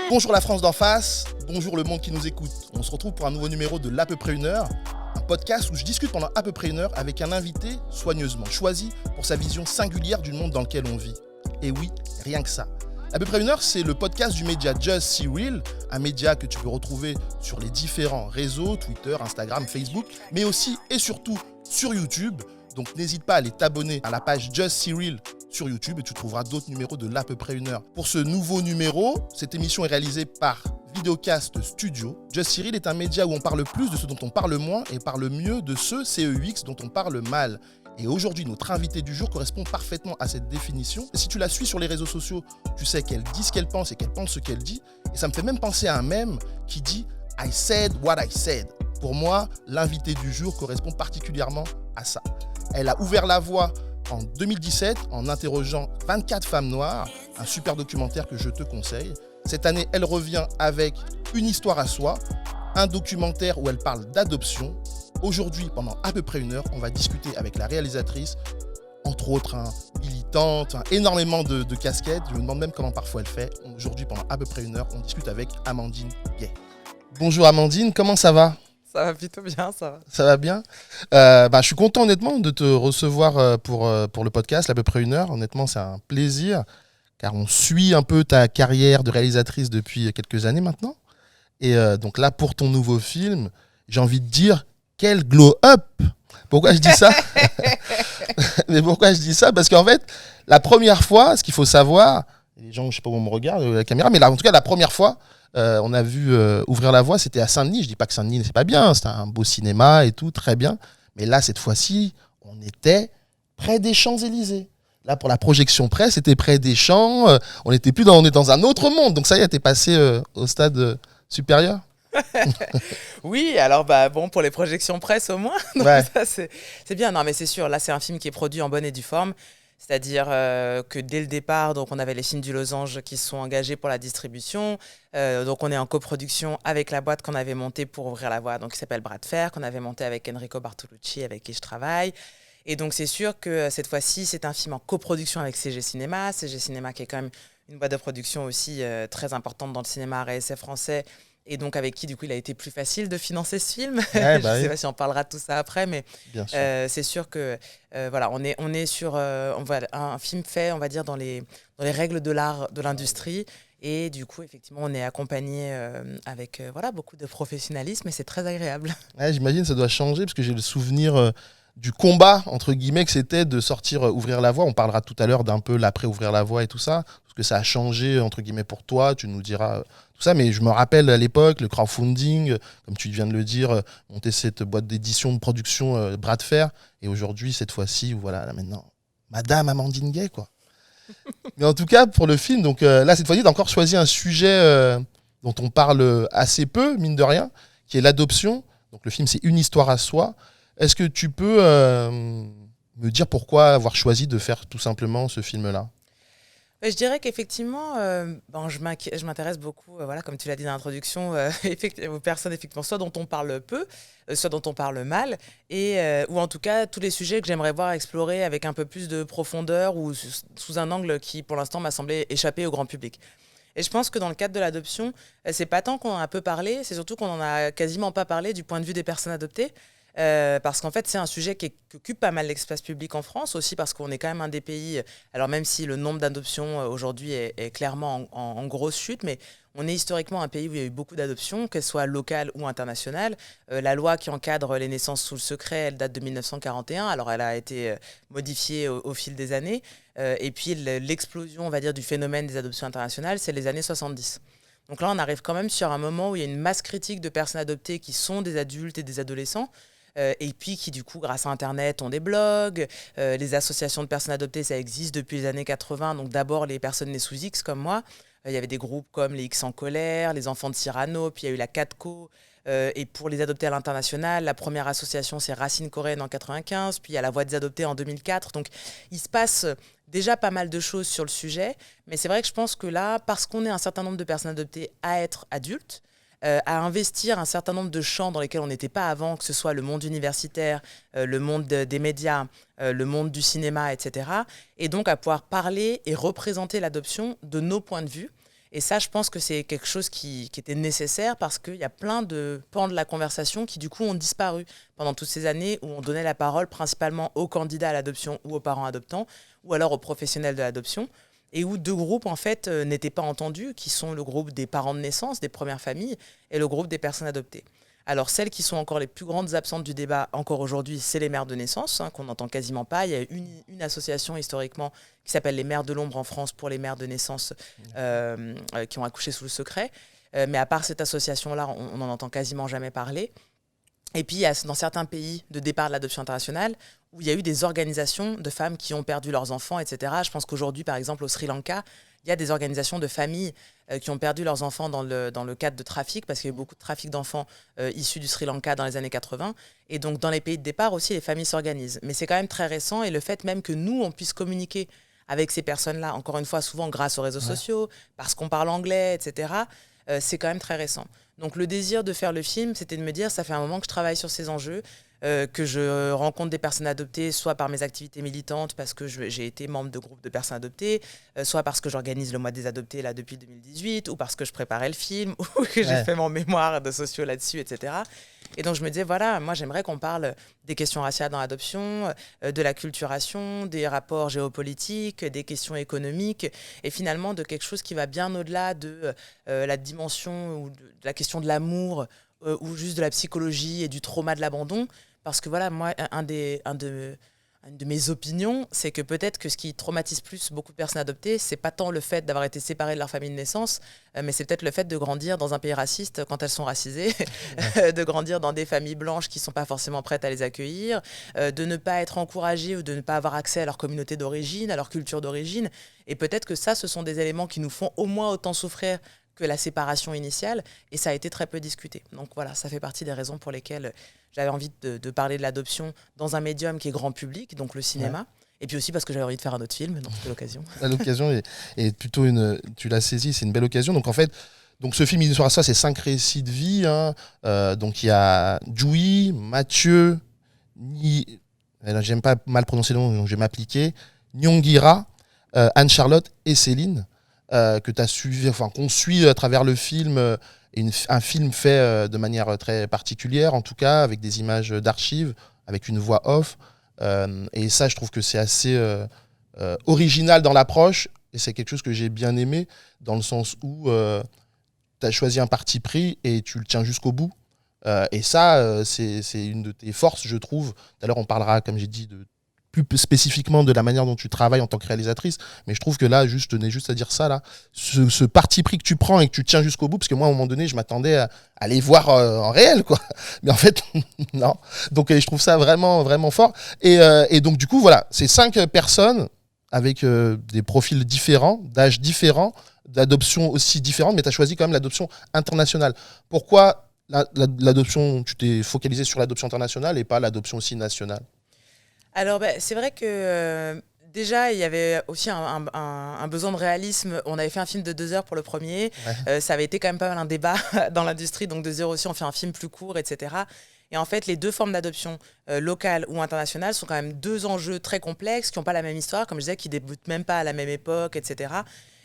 Bonjour la France d'en face, bonjour le monde qui nous écoute. On se retrouve pour un nouveau numéro de l'à peu près une heure, un podcast où je discute pendant à peu près une heure avec un invité soigneusement choisi pour sa vision singulière du monde dans lequel on vit. Et oui, rien que ça. À peu près une heure, c'est le podcast du média Just See Real, un média que tu peux retrouver sur les différents réseaux, Twitter, Instagram, Facebook, mais aussi et surtout sur YouTube. Donc n'hésite pas à aller t'abonner à la page Just See Real sur YouTube et tu trouveras d'autres numéros de l'à peu près une heure. Pour ce nouveau numéro, cette émission est réalisée par Videocast Studio. Just See Real est un média où on parle plus de ce dont on parle moins et parle mieux de ce CEX dont on parle mal. Et aujourd'hui, notre invité du jour correspond parfaitement à cette définition. Et si tu la suis sur les réseaux sociaux, tu sais qu'elle dit ce qu'elle pense et qu'elle pense ce qu'elle dit. Et ça me fait même penser à un mème qui dit « I said what I said ». Pour moi, l'invité du jour correspond particulièrement à ça. Elle a ouvert la voie en 2017 en interrogeant 24 femmes noires, un super documentaire que je te conseille. Cette année, elle revient avec Une histoire à soi, un documentaire où elle parle d'adoption. Aujourd'hui, pendant à peu près une heure, on va discuter avec la réalisatrice, entre autres militante, énormément de casquettes. Je me demande même comment parfois elle fait. Aujourd'hui, pendant à peu près une heure, on discute avec Amandine Gay. Bonjour Amandine, comment ça va ? Ça va plutôt bien, ça va. Ça va bien. Je suis content honnêtement de te recevoir pour le podcast, à peu près une heure. Honnêtement, c'est un plaisir, car on suit un peu ta carrière de réalisatrice depuis quelques années maintenant. Et donc là, pour ton nouveau film, j'ai envie de dire, quel glow-up ! Pourquoi je dis ça ? Mais pourquoi je dis ça ? Parce qu'en fait, la première fois, ce qu'il faut savoir, les gens, je sais pas où on me regarde, la caméra, mais là, en tout cas, la première fois, on a vu Ouvrir la voie, c'était à Saint-Denis. Je dis pas que Saint-Denis, c'est pas bien, c'était un beau cinéma et tout, très bien. Mais là, cette fois-ci, on était près des Champs-Élysées. Là, pour la projection presse, c'était près des Champs. On est dans un autre monde. Donc ça y est, t'es passé au stade supérieur. Oui, alors pour les projections presse au moins. Donc ouais. Ça, c'est bien. Non, mais c'est sûr, là, c'est un film qui est produit en bonne et due forme. C'est-à-dire que dès le départ, donc, on avait les films du Losange qui se sont engagés pour la distribution. Donc on est en coproduction avec la boîte qu'on avait montée pour Ouvrir la voie, donc qui s'appelle Bras de Fer, qu'on avait monté avec Enrico Bartolucci, avec qui je travaille. Et donc c'est sûr que cette fois-ci, c'est un film en coproduction avec CG Cinéma. CG Cinéma qui est quand même une boîte de production aussi très importante dans le cinéma RSF français. Et donc avec qui, du coup, il a été plus facile de financer ce film. Je ne sais pas si on parlera de tout ça après, mais c'est sûr que on est sur un film fait, on va dire, dans les règles de l'art, de l'industrie. Et du coup, effectivement, on est accompagné avec beaucoup de professionnalisme et c'est très agréable. Ouais, j'imagine que ça doit changer parce que j'ai le souvenir du combat, entre guillemets, que c'était de sortir Ouvrir la voie. On parlera tout à l'heure d'un peu l'après Ouvrir la voie et tout ça, parce que ça a changé, entre guillemets, pour toi. Tu nous diras tout ça, mais je me rappelle à l'époque, le crowdfunding, comme tu viens de le dire, monter cette boîte d'édition, de production Bras de Fer. Et aujourd'hui, cette fois-ci, voilà, là, maintenant, Madame Amandine Gay, quoi. Mais en tout cas, pour le film, donc là, cette fois-ci, tu as encore choisi un sujet dont on parle assez peu, mine de rien, qui est l'adoption. Donc le film, c'est Une histoire à soi. Est-ce que tu peux me dire pourquoi avoir choisi de faire tout simplement ce film-là ? Je dirais qu'effectivement, je m'intéresse beaucoup, comme tu l'as dit dans l'introduction, aux personnes effectivement, soit dont on parle peu, soit dont on parle mal, ou en tout cas tous les sujets que j'aimerais voir explorer avec un peu plus de profondeur ou sous un angle qui, pour l'instant, m'a semblé échapper au grand public. Et je pense que dans le cadre de l'adoption, c'est pas tant qu'on en a peu parlé, c'est surtout qu'on en a quasiment pas parlé du point de vue des personnes adoptées. Parce qu'en fait, c'est un sujet qui occupe pas mal l'espace public en France, aussi parce qu'on est quand même un des pays, alors même si le nombre d'adoptions aujourd'hui est clairement en grosse chute, mais on est historiquement un pays où il y a eu beaucoup d'adoptions, qu'elles soient locales ou internationales. La loi qui encadre les naissances sous le secret, elle date de 1941, alors elle a été modifiée au fil des années. Et puis l'explosion, on va dire, du phénomène des adoptions internationales, c'est les années 70. Donc là, on arrive quand même sur un moment où il y a une masse critique de personnes adoptées qui sont des adultes et des adolescents, et puis qui, du coup, grâce à Internet, ont des blogs. Les associations de personnes adoptées, ça existe depuis les années 80. Donc d'abord, les personnes nées sous X, comme moi. Il y avait des groupes comme les X en colère, les enfants de Cyrano, puis il y a eu la CADCO. Et pour les adoptés à l'international, la première association, c'est Racine Coréenne en 95, puis il y a la Voix des adoptés en 2004. Donc il se passe déjà pas mal de choses sur le sujet. Mais c'est vrai que je pense que là, parce qu'on est un certain nombre de personnes adoptées à être adultes, à investir un certain nombre de champs dans lesquels on n'était pas avant, que ce soit le monde universitaire, le monde des médias, le monde du cinéma, etc. Et donc à pouvoir parler et représenter l'adoption de nos points de vue. Et ça, je pense que c'est quelque chose qui était nécessaire parce qu'il y a plein de pans de la conversation qui, du coup, ont disparu pendant toutes ces années où on donnait la parole principalement aux candidats à l'adoption ou aux parents adoptants ou alors aux professionnels de l'adoption et où deux groupes, en fait, n'étaient pas entendus, qui sont le groupe des parents de naissance, des premières familles, et le groupe des personnes adoptées. Alors, celles qui sont encore les plus grandes absentes du débat, encore aujourd'hui, c'est les mères de naissance, qu'on n'entend quasiment pas. Il y a une association, historiquement, qui s'appelle les Mères de l'Ombre en France pour les mères de naissance qui ont accouché sous le secret. Mais à part cette association-là, on n'en entend quasiment jamais parler. Et puis, il y a dans certains pays de départ de l'adoption internationale où il y a eu des organisations de femmes qui ont perdu leurs enfants, etc. Je pense qu'aujourd'hui, par exemple, au Sri Lanka, il y a des organisations de familles qui ont perdu leurs enfants dans le cadre de trafic, parce qu'il y a eu beaucoup de trafic d'enfants issus du Sri Lanka dans les années 80. Et donc, dans les pays de départ aussi, les familles s'organisent. Mais c'est quand même très récent. Et le fait même que nous, on puisse communiquer avec ces personnes-là, encore une fois, souvent grâce aux réseaux sociaux, parce qu'on parle anglais, etc., c'est quand même très récent. Donc le désir de faire le film, c'était de me dire, ça fait un moment que je travaille sur ces enjeux, que je rencontre des personnes adoptées, soit par mes activités militantes, parce que j'ai été membre de groupes de personnes adoptées, soit parce que j'organise le mois des adoptés là depuis 2018, ou parce que je préparais le film, ou que j'ai fait mon mémoire de sociaux là-dessus, etc. Et donc je me disais, voilà, moi j'aimerais qu'on parle des questions raciales dans l'adoption, de la culturation, des rapports géopolitiques, des questions économiques, et finalement de quelque chose qui va bien au-delà de la dimension ou de la question de l'amour, ou juste de la psychologie et du trauma de l'abandon. Parce que voilà, moi, une de mes opinions, c'est que peut-être que ce qui traumatise plus beaucoup de personnes adoptées, c'est pas tant le fait d'avoir été séparées de leur famille de naissance, mais c'est peut-être le fait de grandir dans un pays raciste quand elles sont racisées, de grandir dans des familles blanches qui sont pas forcément prêtes à les accueillir, de ne pas être encouragées ou de ne pas avoir accès à leur communauté d'origine, à leur culture d'origine. Et peut-être que ça, ce sont des éléments qui nous font au moins autant souffrir que la séparation initiale, et ça a été très peu discuté. Donc voilà, ça fait partie des raisons pour lesquelles j'avais envie de parler de l'adoption dans un médium qui est grand public, donc le cinéma, ouais. Et puis aussi parce que j'avais envie de faire un autre film, donc c'était l'occasion. L'occasion est plutôt tu l'as saisi, c'est une belle occasion. Donc en fait, ce film, il sera ça, c'est 5 récits de vie. Hein. Donc il y a Dewey, Mathieu, j'aime pas mal prononcer le nom, donc je vais m'appliquer, Nyongira, Anne-Charlotte et Céline. Que tu as suivi, qu'on suit à travers le film, un film fait de manière très particulière, en tout cas, avec des images d'archives, avec une voix off. Et ça, je trouve que c'est assez original dans l'approche, et c'est quelque chose que j'ai bien aimé, dans le sens où tu as choisi un parti pris et tu le tiens jusqu'au bout. Et ça, c'est une de tes forces, je trouve. Tout à l'heure, on parlera, comme j'ai dit, plus spécifiquement de la manière dont tu travailles en tant que réalisatrice, mais je trouve que là, je tenais juste à dire ça, là, ce parti pris que tu prends et que tu tiens jusqu'au bout, parce que moi, à un moment donné, je m'attendais à aller voir en réel, quoi. Mais en fait, non. Donc, je trouve ça vraiment, vraiment fort. Et donc, du coup, voilà, c'est 5 personnes avec des profils différents, d'âges différents, d'adoption aussi différentes, mais tu as choisi quand même l'adoption internationale. Pourquoi l'adoption, tu t'es focalisé sur l'adoption internationale et pas l'adoption aussi nationale ? Alors, c'est vrai que déjà, il y avait aussi un besoin de réalisme. On avait fait un film de 2 heures pour le premier. Ouais. Ça avait été quand même pas mal un débat dans l'industrie. Donc, 2 heures aussi, on fait un film plus court, etc. Et en fait, les 2 formes d'adoption, locale ou internationale, sont quand même 2 enjeux très complexes qui n'ont pas la même histoire, comme je disais, qui ne débutent même pas à la même époque, etc.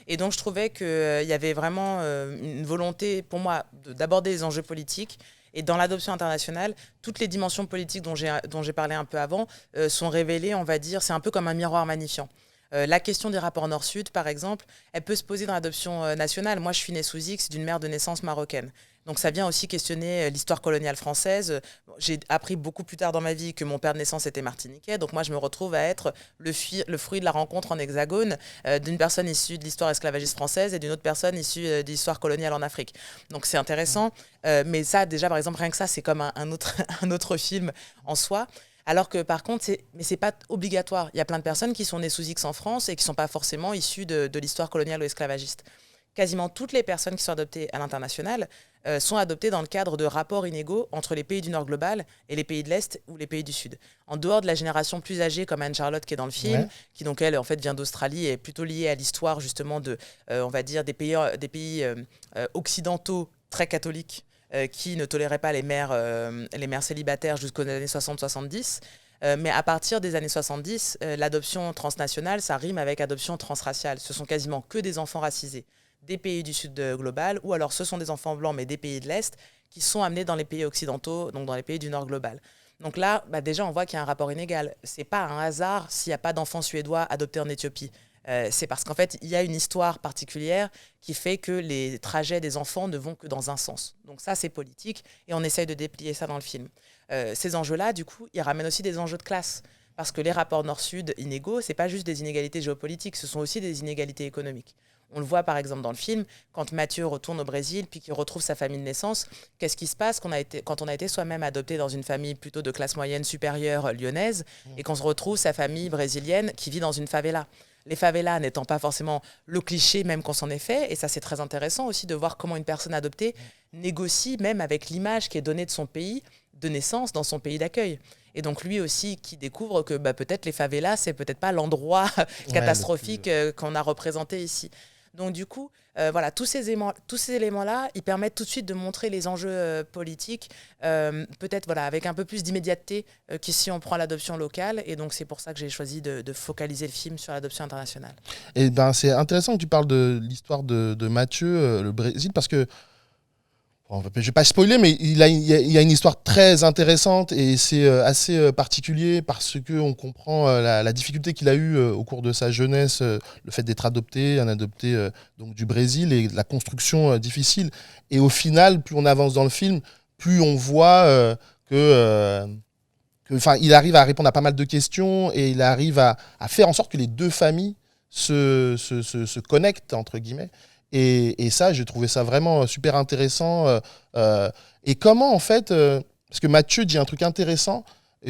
Et donc, je trouvais qu'il y avait vraiment une volonté, pour moi, d'aborder les enjeux politiques. Et dans l'adoption internationale, toutes les dimensions politiques dont j'ai parlé un peu avant sont révélées, on va dire, c'est un peu comme un miroir magnifiant. La question des rapports nord-sud, par exemple, elle peut se poser dans l'adoption nationale. Moi, je suis née sous X d'une mère de naissance marocaine. Donc ça vient aussi questionner l'histoire coloniale française. J'ai appris beaucoup plus tard dans ma vie que mon père de naissance était martiniquais. Donc moi, je me retrouve à être le fruit de la rencontre en hexagone d'une personne issue de l'histoire esclavagiste française et d'une autre personne issue de l'histoire coloniale en Afrique. Donc c'est intéressant. Mais ça, déjà, par exemple, rien que ça, c'est comme un autre film en soi. Alors que par contre, c'est pas obligatoire. Il y a plein de personnes qui sont nées sous X en France et qui ne sont pas forcément issues de l'histoire coloniale ou esclavagiste. Quasiment toutes les personnes qui sont adoptées à l'international sont adoptées dans le cadre de rapports inégaux entre les pays du Nord global et les pays de l'Est ou les pays du Sud. En dehors de la génération plus âgée comme Anne-Charlotte qui est dans le film, ouais. Qui donc elle en fait vient d'Australie et est plutôt liée à l'histoire justement de, on va dire, des pays occidentaux très catholique qui ne tolérait pas les mères célibataires jusqu'aux années 60-70. Mais à partir des années 70, l'adoption transnationale, ça rime avec adoption transraciale. Ce sont quasiment que des enfants racisés des pays du sud global, ou alors ce sont des enfants blancs, mais des pays de l'Est, qui sont amenés dans les pays occidentaux, donc dans les pays du nord global. Donc là, déjà, on voit qu'il y a un rapport inégal. Ce n'est pas un hasard s'il n'y a pas d'enfants suédois adoptés en Éthiopie. C'est parce qu'en fait, il y a une histoire particulière qui fait que les trajets des enfants ne vont que dans un sens. Donc ça, c'est politique, et on essaye de déplier ça dans le film. Ces enjeux-là, du coup, ils ramènent aussi des enjeux de classe. Parce que les rapports nord-sud inégaux, ce n'est pas juste des inégalités géopolitiques, ce sont aussi des inégalités économiques. On le voit par exemple dans le film, quand Mathieu retourne au Brésil, puis qu'il retrouve sa famille de naissance, qu'est-ce qui se passe quand on a été soi-même adopté dans une famille plutôt de classe moyenne supérieure lyonnaise, et qu'on se retrouve sa famille brésilienne qui vit dans une favela. Les favelas n'étant pas forcément le cliché même qu'on s'en est fait, et ça c'est très intéressant aussi de voir comment une personne adoptée négocie même avec l'image qui est donnée de son pays de naissance dans son pays d'accueil. Et donc lui aussi qui découvre que peut-être les favelas, c'est peut-être pas l'endroit catastrophique qu'on a représenté ici. Donc du coup, voilà, tous ces éléments-là, ils permettent tout de suite de montrer les enjeux politiques, peut-être voilà, avec un peu plus d'immédiateté qu'ici on prend l'adoption locale. Et donc c'est pour ça que j'ai choisi de focaliser le film sur l'adoption internationale. Et c'est intéressant que tu parles de l'histoire de Mathieu, le Brésil, parce que je ne vais pas spoiler, mais il y a une histoire très intéressante et c'est assez particulier parce qu'on comprend la difficulté qu'il a eue au cours de sa jeunesse, le fait d'être adopté, un adopté donc du Brésil, et la construction difficile. Et au final, plus on avance dans le film, plus on voit il arrive à répondre à pas mal de questions et il arrive à faire en sorte que les deux familles se connectent, entre guillemets. Et ça, j'ai trouvé ça vraiment super intéressant. Et comment, en fait, parce que Mathieu dit un truc intéressant,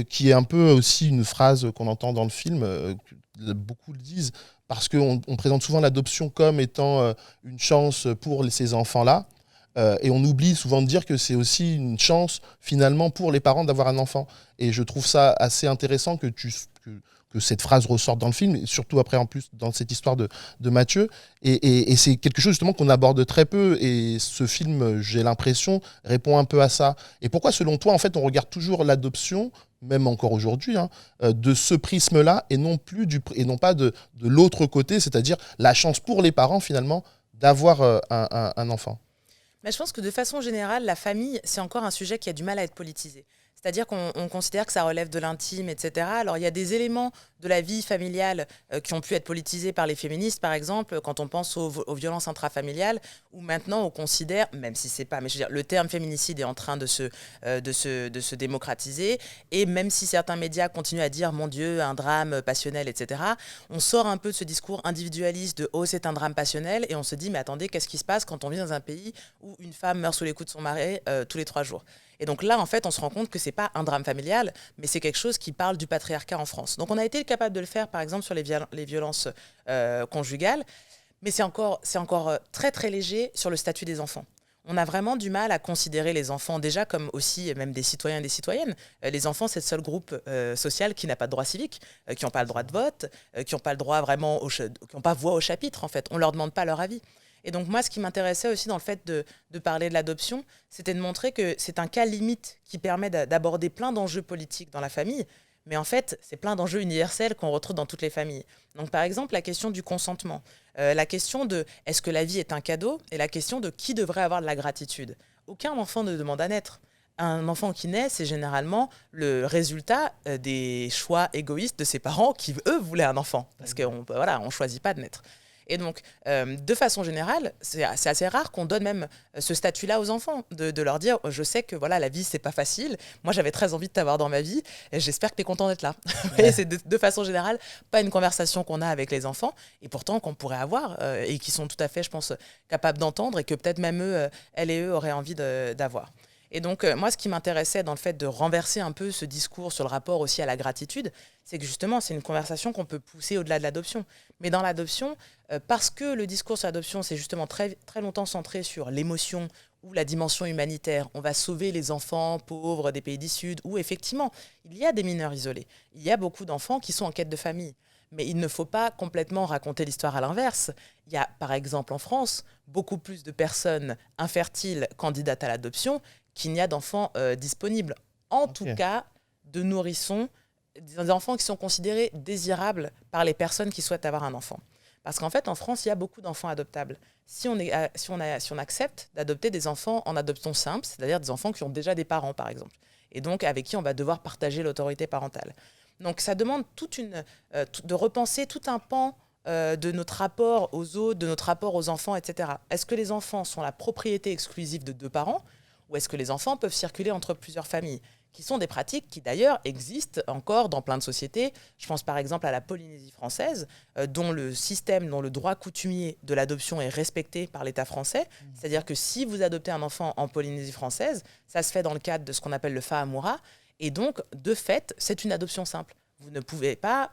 qui est un peu aussi une phrase qu'on entend dans le film, beaucoup le disent, parce qu'on présente souvent l'adoption comme étant une chance pour ces enfants-là. Et on oublie souvent de dire que c'est aussi une chance, finalement, pour les parents d'avoir un enfant. Et je trouve ça assez intéressant que cette phrase ressorte dans le film, et surtout après en plus dans cette histoire de Mathieu. Et c'est quelque chose justement qu'on aborde très peu, et ce film, j'ai l'impression, répond un peu à ça. Et pourquoi selon toi, en fait, on regarde toujours l'adoption, même encore aujourd'hui, de ce prisme-là, et non pas de l'autre côté, c'est-à-dire la chance pour les parents finalement d'avoir un enfant? Mais je pense que de façon générale, la famille, c'est encore un sujet qui a du mal à être politisé. C'est-à-dire qu'on considère que ça relève de l'intime, etc. Alors, il y a des éléments de la vie familiale qui ont pu être politisés par les féministes, par exemple, quand on pense aux violences intrafamiliales, où maintenant on considère, même si c'est pas, mais je veux dire, le terme féminicide est en train de se démocratiser, et même si certains médias continuent à dire, mon Dieu, un drame passionnel, etc., on sort un peu de ce discours individualiste de « oh, c'est un drame passionnel », et on se dit, mais attendez, qu'est-ce qui se passe quand on vit dans un pays où une femme meurt sous les coups de son mari tous les 3 jours ? Et donc là, en fait, on se rend compte que ce n'est pas un drame familial, mais c'est quelque chose qui parle du patriarcat en France. Donc on a été capable de le faire, par exemple, sur les violences conjugales, mais c'est encore très, très léger sur le statut des enfants. On a vraiment du mal à considérer les enfants déjà comme aussi même des citoyens et des citoyennes. Les enfants, c'est le seul groupe social qui n'a pas de droit civique, qui n'ont pas le droit de vote, qui n'ont pas le droit vraiment, qui n'ont pas voix au chapitre, en fait. On ne leur demande pas leur avis. Et donc moi, ce qui m'intéressait aussi dans le fait de parler de l'adoption, c'était de montrer que c'est un cas limite qui permet d'aborder plein d'enjeux politiques dans la famille, mais en fait, c'est plein d'enjeux universels qu'on retrouve dans toutes les familles. Donc par exemple, la question du consentement, la question de est-ce que la vie est un cadeau, et la question de qui devrait avoir de la gratitude. Aucun enfant ne demande à naître. Un enfant qui naît, c'est généralement le résultat des choix égoïstes de ses parents qui, eux, voulaient un enfant, parce qu'on ne choisit pas de naître. Et donc, de façon générale, c'est assez rare qu'on donne même ce statut-là aux enfants, de leur dire, je sais que voilà, la vie, c'est pas facile. Moi, j'avais très envie de t'avoir dans ma vie et j'espère que tu es content d'être là. Ouais. C'est de façon générale pas une conversation qu'on a avec les enfants, et pourtant qu'on pourrait avoir et qui sont tout à fait, je pense, capables d'entendre, et que peut-être même elles et eux auraient envie d'avoir. Et donc, moi, ce qui m'intéressait dans le fait de renverser un peu ce discours sur le rapport aussi à la gratitude, c'est que justement, c'est une conversation qu'on peut pousser au-delà de l'adoption. Mais dans l'adoption, parce que le discours sur l'adoption, c'est justement très, très longtemps centré sur l'émotion ou la dimension humanitaire, on va sauver les enfants pauvres des pays du Sud, où effectivement, il y a des mineurs isolés. Il y a beaucoup d'enfants qui sont en quête de famille. Mais il ne faut pas complètement raconter l'histoire à l'inverse. Il y a, par exemple, en France, beaucoup plus de personnes infertiles candidates à l'adoption qu'il n'y a d'enfants disponibles. En tout cas, de nourrissons, des enfants qui sont considérés désirables par les personnes qui souhaitent avoir un enfant. Parce qu'en fait, en France, il y a beaucoup d'enfants adoptables. Si on accepte d'adopter des enfants en adoption simple, c'est-à-dire des enfants qui ont déjà des parents, par exemple, et donc avec qui on va devoir partager l'autorité parentale. Donc ça demande de repenser tout un pan de notre rapport aux autres, de notre rapport aux enfants, etc. Est-ce que les enfants sont la propriété exclusive de 2 parents ou est-ce que les enfants peuvent circuler entre plusieurs familles ? Qui sont des pratiques qui d'ailleurs existent encore dans plein de sociétés. Je pense par exemple à la Polynésie française, dont le droit coutumier de l'adoption est respecté par l'État français. C'est-à-dire que si vous adoptez un enfant en Polynésie française, ça se fait dans le cadre de ce qu'on appelle le fa'amura. Et donc, de fait, c'est une adoption simple. Vous ne pouvez pas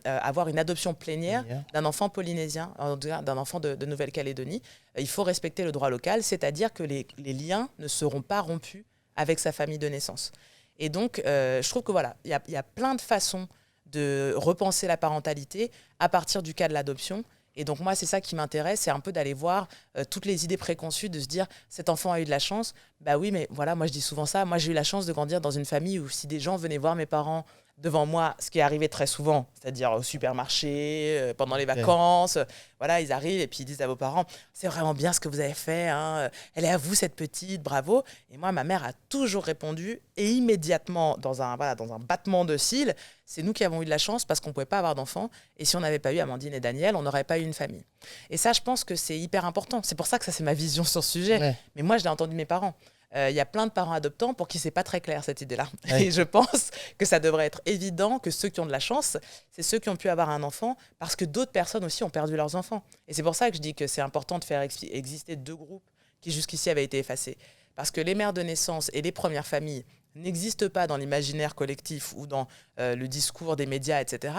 avoir une adoption plénière d'un enfant polynésien, d'un enfant de Nouvelle-Calédonie. Il faut respecter le droit local, c'est-à-dire que les liens ne seront pas rompus avec sa famille de naissance. Et donc, je trouve que voilà, il y a plein de façons de repenser la parentalité à partir du cas de l'adoption. Et donc, moi, c'est ça qui m'intéresse, c'est un peu d'aller voir toutes les idées préconçues, de se dire, cet enfant a eu de la chance. Bah oui, mais voilà, moi, je dis souvent ça. Moi, j'ai eu la chance de grandir dans une famille où si des gens venaient voir mes parents devant moi, ce qui est arrivé très souvent, c'est-à-dire au supermarché, pendant les vacances, voilà, ils arrivent et puis ils disent à vos parents, c'est vraiment bien ce que vous avez fait, hein, elle est à vous cette petite, bravo. Et moi, ma mère a toujours répondu, et immédiatement, dans un battement de cils, c'est nous qui avons eu de la chance parce qu'on ne pouvait pas avoir d'enfants, et si on n'avait pas eu Amandine et Daniel, on n'aurait pas eu une famille. Et ça, je pense que c'est hyper important. C'est pour ça que ça, c'est ma vision sur ce sujet. Ouais. Mais moi, je l'ai entendu de mes parents. Y a plein de parents adoptants pour qui c'est pas très clair cette idée-là. Ouais. Et je pense que ça devrait être évident que ceux qui ont de la chance, c'est ceux qui ont pu avoir un enfant parce que d'autres personnes aussi ont perdu leurs enfants. Et c'est pour ça que je dis que c'est important de faire exister 2 groupes qui jusqu'ici avaient été effacés. Parce que les mères de naissance et les premières familles n'existent pas dans l'imaginaire collectif ou dans le discours des médias, etc.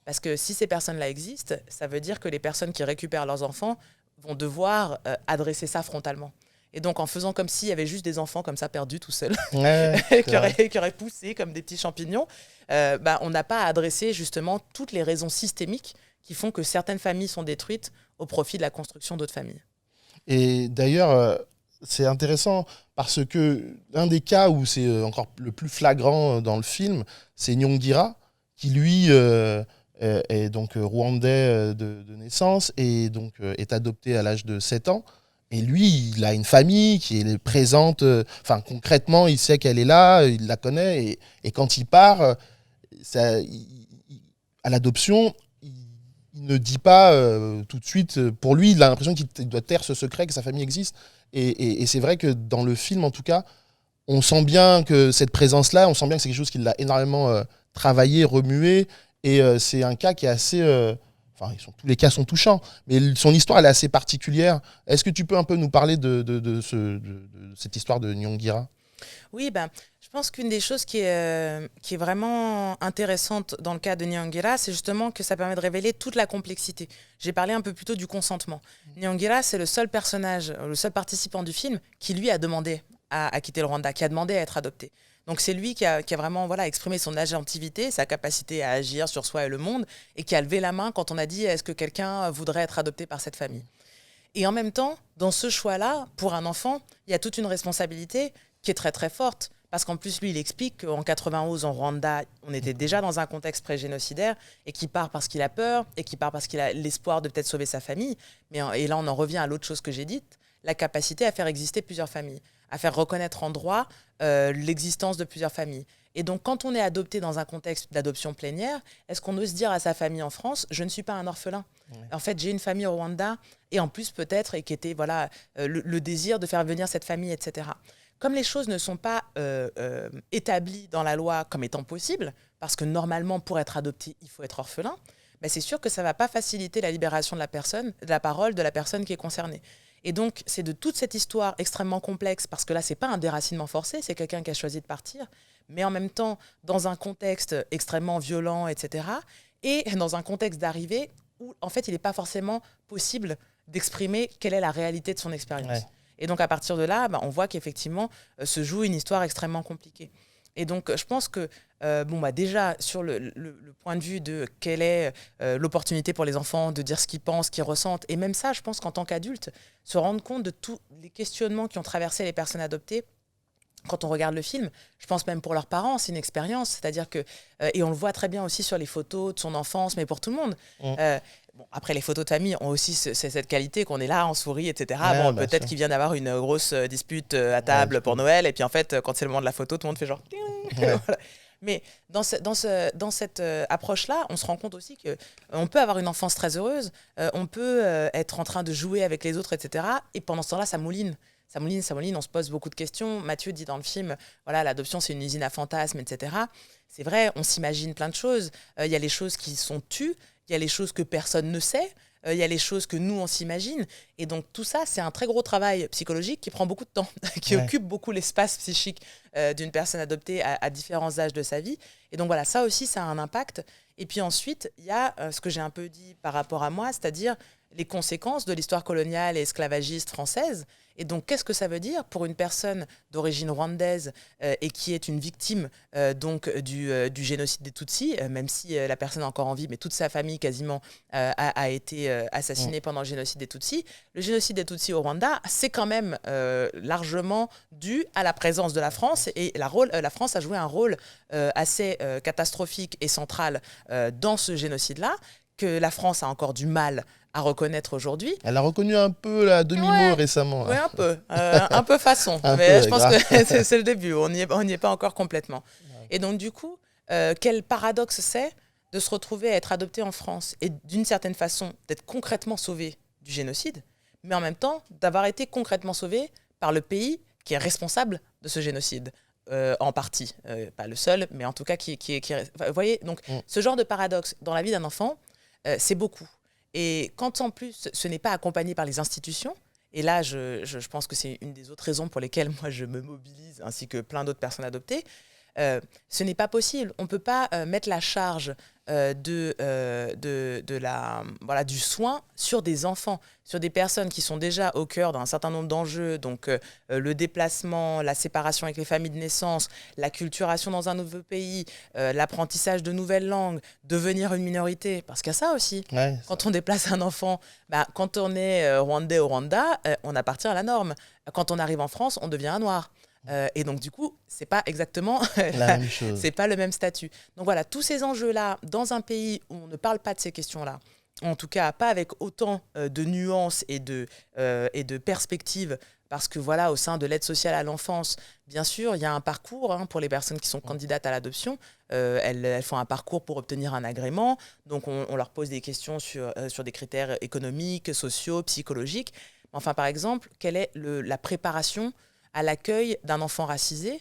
Parce que si ces personnes-là existent, ça veut dire que les personnes qui récupèrent leurs enfants vont devoir adresser ça frontalement. Et donc, en faisant comme s'il y avait juste des enfants comme ça perdus tout seuls, qui auraient poussé comme des petits champignons, on n'a pas à adresser justement toutes les raisons systémiques qui font que certaines familles sont détruites au profit de la construction d'autres familles. Et d'ailleurs, c'est intéressant parce que l'un des cas où c'est encore le plus flagrant dans le film, c'est Nyongira, qui lui est donc rwandais de naissance et donc est adopté à l'âge de 7 ans. Et lui, il a une famille qui est présente, concrètement, il sait qu'elle est là, il la connaît, et quand il part, à l'adoption, il ne dit pas tout de suite, pour lui, il a l'impression qu'il doit taire ce secret, que sa famille existe, et c'est vrai que dans le film, en tout cas, on sent bien que cette présence-là, on sent bien que c'est quelque chose qui l'a énormément travaillé, remué, et c'est un cas qui est assez... tous les cas sont touchants, mais son histoire, elle est assez particulière. Est-ce que tu peux un peu nous parler de cette histoire de Nyongira ? Oui, je pense qu'une des choses qui est vraiment intéressante dans le cas de Nyongira, c'est justement que ça permet de révéler toute la complexité. J'ai parlé un peu plus tôt du consentement. Nyongira, c'est le seul personnage, le seul participant du film qui, lui, a demandé à quitter le Rwanda, qui a demandé à être adopté. Donc c'est lui qui a vraiment exprimé son agentivité, sa capacité à agir sur soi et le monde, et qui a levé la main quand on a dit « est-ce que quelqu'un voudrait être adopté par cette famille ?» Et en même temps, dans ce choix-là, pour un enfant, il y a toute une responsabilité qui est très très forte. Parce qu'en plus, lui, il explique qu'en 91, en Rwanda, on était déjà dans un contexte pré-génocidaire, et qu'il part parce qu'il a peur, et qu'il part parce qu'il a l'espoir de peut-être sauver sa famille. Et là, on en revient à l'autre chose que j'ai dite, la capacité à faire exister plusieurs familles, à faire reconnaître en droit l'existence de plusieurs familles. Et donc, quand on est adopté dans un contexte d'adoption plénière, est-ce qu'on ose dire à sa famille en France « je ne suis pas un orphelin ». En fait, j'ai une famille au Rwanda, et en plus peut-être, et qui était le désir de faire venir cette famille, etc. Comme les choses ne sont pas établies dans la loi comme étant possibles, parce que normalement, pour être adopté, il faut être orphelin, c'est sûr que ça ne va pas faciliter la libération de la personne, de la parole de la personne qui est concernée. Et donc, c'est de toute cette histoire extrêmement complexe, parce que là, ce n'est pas un déracinement forcé, c'est quelqu'un qui a choisi de partir, mais en même temps, dans un contexte extrêmement violent, etc., et dans un contexte d'arrivée où, en fait, il n'est pas forcément possible d'exprimer quelle est la réalité de son expérience. Ouais. Et donc, à partir de là, on voit qu'effectivement, se joue une histoire extrêmement compliquée. Et donc, je pense que, déjà, sur le point de vue de quelle est l'opportunité pour les enfants de dire ce qu'ils pensent, ce qu'ils ressentent, et même ça, je pense qu'en tant qu'adulte, se rendre compte de tous les questionnements qui ont traversé les personnes adoptées, quand on regarde le film, je pense même pour leurs parents, c'est une expérience. C'est-à-dire que, et on le voit très bien aussi sur les photos de son enfance, mais pour tout le monde. Après, les photos de famille ont aussi cette qualité qu'on est là, on sourit, etc. Ouais, Peut-être qu'il vient d'avoir une grosse dispute à table pour Noël, et puis en fait, quand c'est le moment de la photo, tout le monde fait genre... Ouais. Voilà. Mais dans cette approche-là, on se rend compte aussi qu'on peut avoir une enfance très heureuse, on peut être en train de jouer avec les autres, etc. Et pendant ce temps-là, ça mouline. Ça mouline, on se pose beaucoup de questions. Mathieu dit dans le film, voilà, l'adoption, c'est une usine à fantasmes, etc. C'est vrai, on s'imagine plein de choses. Il y a les choses qui sont tues, il y a les choses que personne ne sait, il y a les choses que nous, on s'imagine. Et donc, tout ça, c'est un très gros travail psychologique qui prend beaucoup de temps, qui occupe beaucoup l'espace psychique d'une personne adoptée à différents âges de sa vie. Et donc, voilà, ça aussi, ça a un impact. Et puis ensuite, il y a ce que j'ai un peu dit par rapport à moi, c'est-à-dire les conséquences de l'histoire coloniale et esclavagiste française. Et donc, qu'est-ce que ça veut dire pour une personne d'origine rwandaise et qui est une victime du génocide des Tutsis, même si la personne est encore en vie, mais toute sa famille quasiment a été assassinée pendant le génocide des Tutsis. Le génocide des Tutsis au Rwanda, c'est quand même largement dû à la présence de la France, et la France a joué un rôle assez catastrophique et central dans ce génocide-là, que la France a encore du mal à reconnaître aujourd'hui. Elle a reconnu un peu la demi-mot récemment. Oui, un peu façon. Je pense que c'est le début, on n'y est pas encore complètement. Ouais. Et donc du coup, quel paradoxe c'est de se retrouver à être adopté en France et d'une certaine façon d'être concrètement sauvé du génocide, mais en même temps d'avoir été concrètement sauvé par le pays qui est responsable de ce génocide. En partie, pas le seul, mais en tout cas qui vous voyez, donc ce genre de paradoxe dans la vie d'un enfant, c'est beaucoup. Et quand en plus ce n'est pas accompagné par les institutions, et là je pense que c'est une des autres raisons pour lesquelles moi je me mobilise, ainsi que plein d'autres personnes adoptées, ce n'est pas possible. On ne peut pas mettre la charge du soin sur des enfants, sur des personnes qui sont déjà au cœur d'un certain nombre d'enjeux, donc le déplacement, la séparation avec les familles de naissance, l'acculturation dans un nouveau pays, l'apprentissage de nouvelles langues, devenir une minorité, parce qu'il y a ça aussi. Ouais, quand on déplace un enfant, quand on est rwandais au Rwanda, on appartient à la norme. Quand on arrive en France, on devient un noir. Et donc du coup, c'est pas exactement la même chose. C'est pas le même statut. Donc voilà, tous ces enjeux-là, dans un pays où on ne parle pas de ces questions-là, en tout cas pas avec autant de nuances et de perspectives, parce que voilà, au sein de l'aide sociale à l'enfance, bien sûr, il y a un parcours pour les personnes qui sont candidates à l'adoption. Elles font un parcours pour obtenir un agrément. Donc on leur pose des questions sur des critères économiques, sociaux, psychologiques. Enfin, par exemple, quelle est la préparation à l'accueil d'un enfant racisé?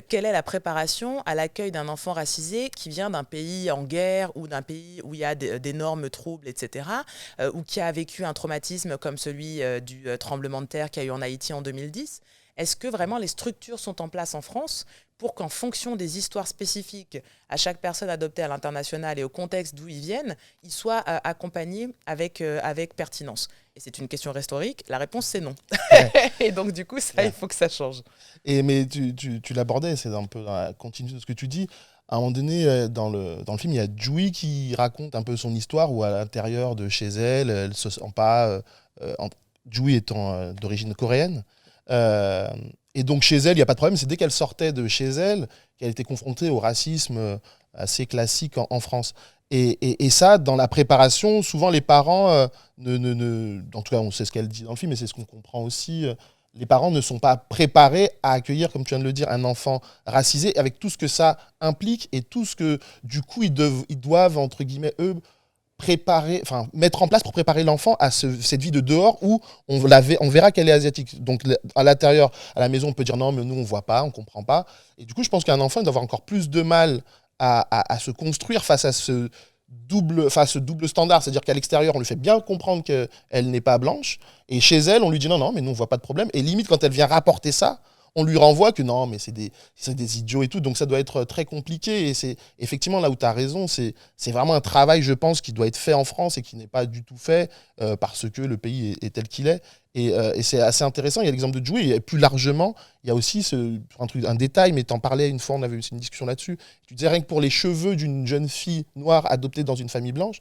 Quelle est la préparation à l'accueil d'un enfant racisé qui vient d'un pays en guerre ou d'un pays où il y a d'énormes troubles, etc., ou qui a vécu un traumatisme comme celui du tremblement de terre qu'il y a eu en Haïti en 2010? Est-ce que vraiment les structures sont en place en France pour qu'en fonction des histoires spécifiques à chaque personne adoptée à l'international et au contexte d'où ils viennent, ils soient accompagnés avec pertinence? Et c'est une question rhétorique, la réponse c'est non. Ouais. Et donc du coup, il faut que ça change. Mais tu l'abordais, c'est un peu dans la continuité de ce que tu dis. À un moment donné, dans le film, il y a Jui qui raconte un peu son histoire, où à l'intérieur de chez elle ne se sent pas... Jui étant d'origine coréenne. Et donc chez elle, il n'y a pas de problème, c'est dès qu'elle sortait de chez elle qu'elle était confrontée au racisme assez classique en France. Et ça, dans la préparation, souvent les parents, en tout cas on sait ce qu'elle dit dans le film, mais c'est ce qu'on comprend aussi, les parents ne sont pas préparés à accueillir, comme tu viens de le dire, un enfant racisé, avec tout ce que ça implique et tout ce que, du coup, ils doivent entre guillemets, eux, mettre en place pour préparer l'enfant à cette vie de dehors où on verra qu'elle est asiatique. Donc à l'intérieur, à la maison, on peut dire non, mais nous on voit pas, on comprend pas. Et du coup, je pense qu'un enfant il doit avoir encore plus de mal à se construire face à ce double standard. C'est-à-dire qu'à l'extérieur, on lui fait bien comprendre qu'elle n'est pas blanche. Et chez elle, on lui dit non, mais nous on voit pas de problème. Et limite, quand elle vient rapporter ça, on lui renvoie que non, mais c'est des idiots et tout. Donc ça doit être très compliqué. Et c'est effectivement là où tu as raison. C'est vraiment un travail, je pense, qui doit être fait en France et qui n'est pas du tout fait parce que le pays est tel qu'il est. Et c'est assez intéressant. Il y a l'exemple de Dewey, et plus largement, il y a aussi un détail, mais tu en parlais une fois, on avait eu une discussion là-dessus. Tu disais rien que pour les cheveux d'une jeune fille noire adoptée dans une famille blanche,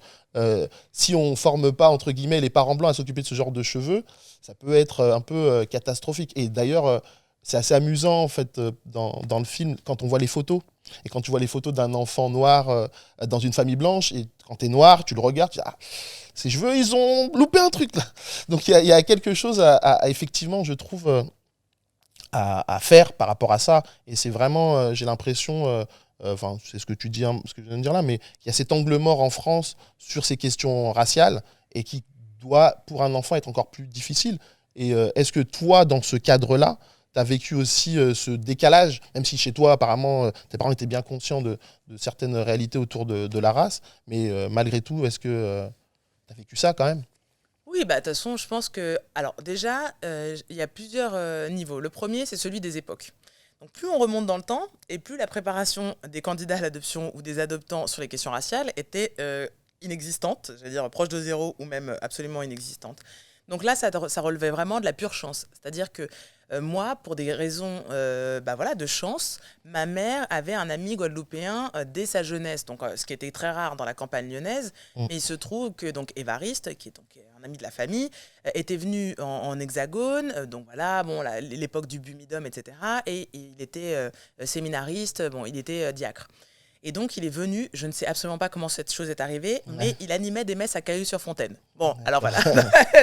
si on ne forme pas, entre guillemets, les parents blancs à s'occuper de ce genre de cheveux, ça peut être un peu catastrophique. Et d'ailleurs, c'est assez amusant, en fait, dans le film, quand on voit les photos. Et quand tu vois les photos d'un enfant noir dans une famille blanche, et quand tu es noir, tu le regardes, tu dis, ah, ses cheveux, ils ont loupé un truc là. Donc il y a quelque chose à effectivement, je trouve, à faire par rapport à ça. Et c'est vraiment, j'ai l'impression, enfin, c'est ce que tu dis, hein, ce que je viens de dire là, mais il y a cet angle mort en France sur ces questions raciales et qui doit, pour un enfant, être encore plus difficile. Et est-ce que toi, dans ce cadre-là, tu as vécu aussi ce décalage, même si chez toi, apparemment, tes parents étaient bien conscients de certaines réalités autour de la race, mais malgré tout, est-ce que tu as vécu ça quand même? Oui, bah, de toute façon, je pense que... Alors déjà, il y a plusieurs niveaux. Le premier, c'est celui des époques. Donc plus on remonte dans le temps, et plus la préparation des candidats à l'adoption ou des adoptants sur les questions raciales était inexistante, je veux dire proche de zéro ou même absolument inexistante. Donc là, ça relevait vraiment de la pure chance. C'est-à-dire que moi, pour des raisons bah voilà, de chance, ma mère avait un ami guadeloupéen dès sa jeunesse, donc, ce qui était très rare dans la campagne lyonnaise. Mais il se trouve que donc, Évariste, qui est donc un ami de la famille, était venu en Hexagone, donc voilà, bon, l'époque du Bumidum, etc. Et il était séminariste, bon, il était diacre. Et donc, il est venu, je ne sais absolument pas comment cette chose est arrivée, mais il animait des messes à Cailloux-sur-Fontaine. Bon, alors voilà,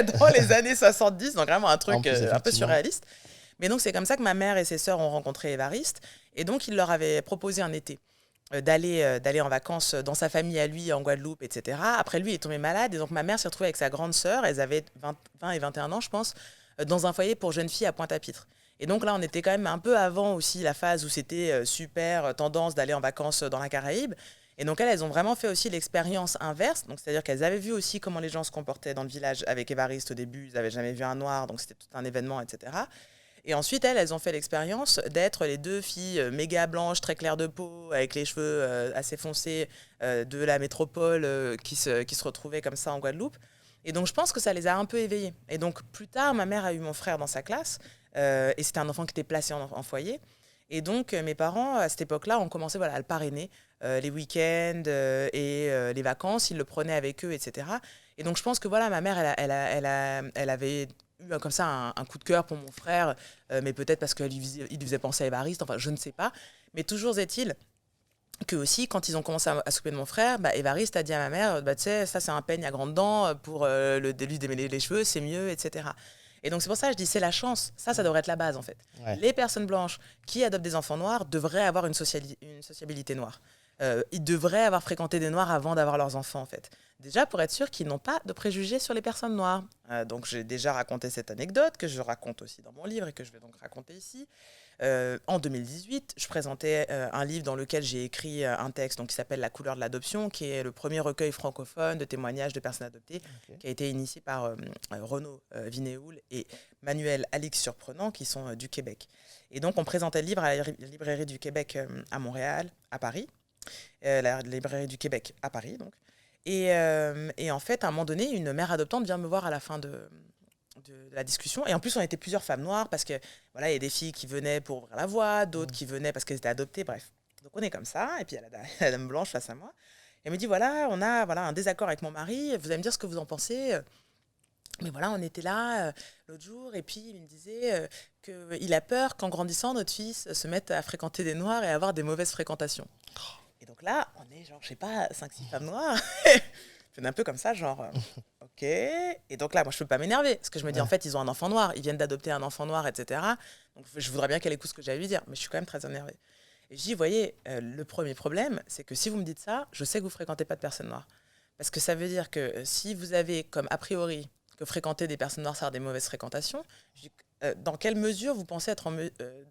dans les années 70, donc vraiment un truc un peu surréaliste. Mais donc, c'est comme ça que ma mère et ses sœurs ont rencontré Évariste. Et donc, il leur avait proposé un été d'aller en vacances dans sa famille à lui, en Guadeloupe, etc. Après, lui est tombé malade. Et donc, ma mère s'est retrouvée avec sa grande sœur. Elles avaient 20 et 21 ans, je pense, dans un foyer pour jeunes filles à Pointe-à-Pitre. Et donc là, on était quand même un peu avant aussi la phase où c'était super tendance d'aller en vacances dans la Caraïbe. Et donc elles ont vraiment fait aussi l'expérience inverse. Donc c'est-à-dire qu'elles avaient vu aussi comment les gens se comportaient dans le village avec Évariste au début. Ils n'avaient jamais vu un noir, donc c'était tout un événement, etc. Et ensuite, elles ont fait l'expérience d'être les deux filles méga blanches, très claires de peau, avec les cheveux assez foncés de la métropole qui se retrouvaient comme ça en Guadeloupe. Et donc je pense que ça les a un peu éveillées. Et donc plus tard, ma mère a eu mon frère dans sa classe. Et c'était un enfant qui était placé en foyer. Et donc, mes parents, à cette époque-là, ont commencé voilà, à le parrainer. Les week-ends et les vacances, ils le prenaient avec eux, etc. Et donc, je pense que voilà, ma mère, elle avait eu comme ça un coup de cœur pour mon frère, mais peut-être parce qu'il lui faisait penser à Évariste, enfin, je ne sais pas. Mais toujours est-il que aussi, quand ils ont commencé à s'occuper de mon frère, bah, Évariste a dit à ma mère, bah, tu sais, ça c'est un peigne à grandes dents pour lui démêler les cheveux, c'est mieux, etc. Et donc c'est pour ça que je dis c'est la chance. Ça devrait être la base en fait. Ouais. Les personnes blanches qui adoptent des enfants noirs devraient avoir une sociabilité noire. Ils devraient avoir fréquenté des noirs avant d'avoir leurs enfants en fait. Déjà pour être sûr qu'ils n'ont pas de préjugés sur les personnes noires. Donc j'ai déjà raconté cette anecdote que je raconte aussi dans mon livre et que je vais donc raconter ici. En 2018, je présentais un livre dans lequel j'ai écrit un texte donc, qui s'appelle La couleur de l'adoption, qui est le premier recueil francophone de témoignages de personnes adoptées, qui a été initié par Renaud Vinéoul et Manuel Alix Surprenant, qui sont du Québec. Et donc, on présentait le livre à la librairie du Québec à Montréal, à Paris, la librairie du Québec à Paris, donc. Et en fait, à un moment donné, une mère adoptante vient me voir à la fin de la discussion. Et en plus, on était plusieurs femmes noires parce que voilà, il y a des filles qui venaient pour ouvrir la voie, d'autres qui venaient parce qu'elles étaient adoptées, bref. Donc on est comme ça, et puis il y a la dame blanche face à moi. Elle me dit, voilà, on a un désaccord avec mon mari, vous allez me dire ce que vous en pensez. Mais voilà, on était là l'autre jour, et puis il me disait qu'il a peur qu'en grandissant, notre fils se mette à fréquenter des noirs et à avoir des mauvaises fréquentations. Et donc là, on est genre, je sais pas, 5-6 femmes noires. Je fais un peu comme ça, genre, ok. Et donc là, moi, je peux pas m'énerver, parce que je me dis, en fait, ils ont un enfant noir, ils viennent d'adopter un enfant noir, etc. Donc, je voudrais bien qu'elle écoute ce que j'ai à lui dire, mais je suis quand même très énervée. Et je dis, voyez, le premier problème, c'est que si vous me dites ça, je sais que vous fréquentez pas de personnes noires. Parce que ça veut dire que si vous avez comme a priori que fréquenter des personnes noires, ça a des mauvaises fréquentations, je dis, dans quelle mesure vous pensez être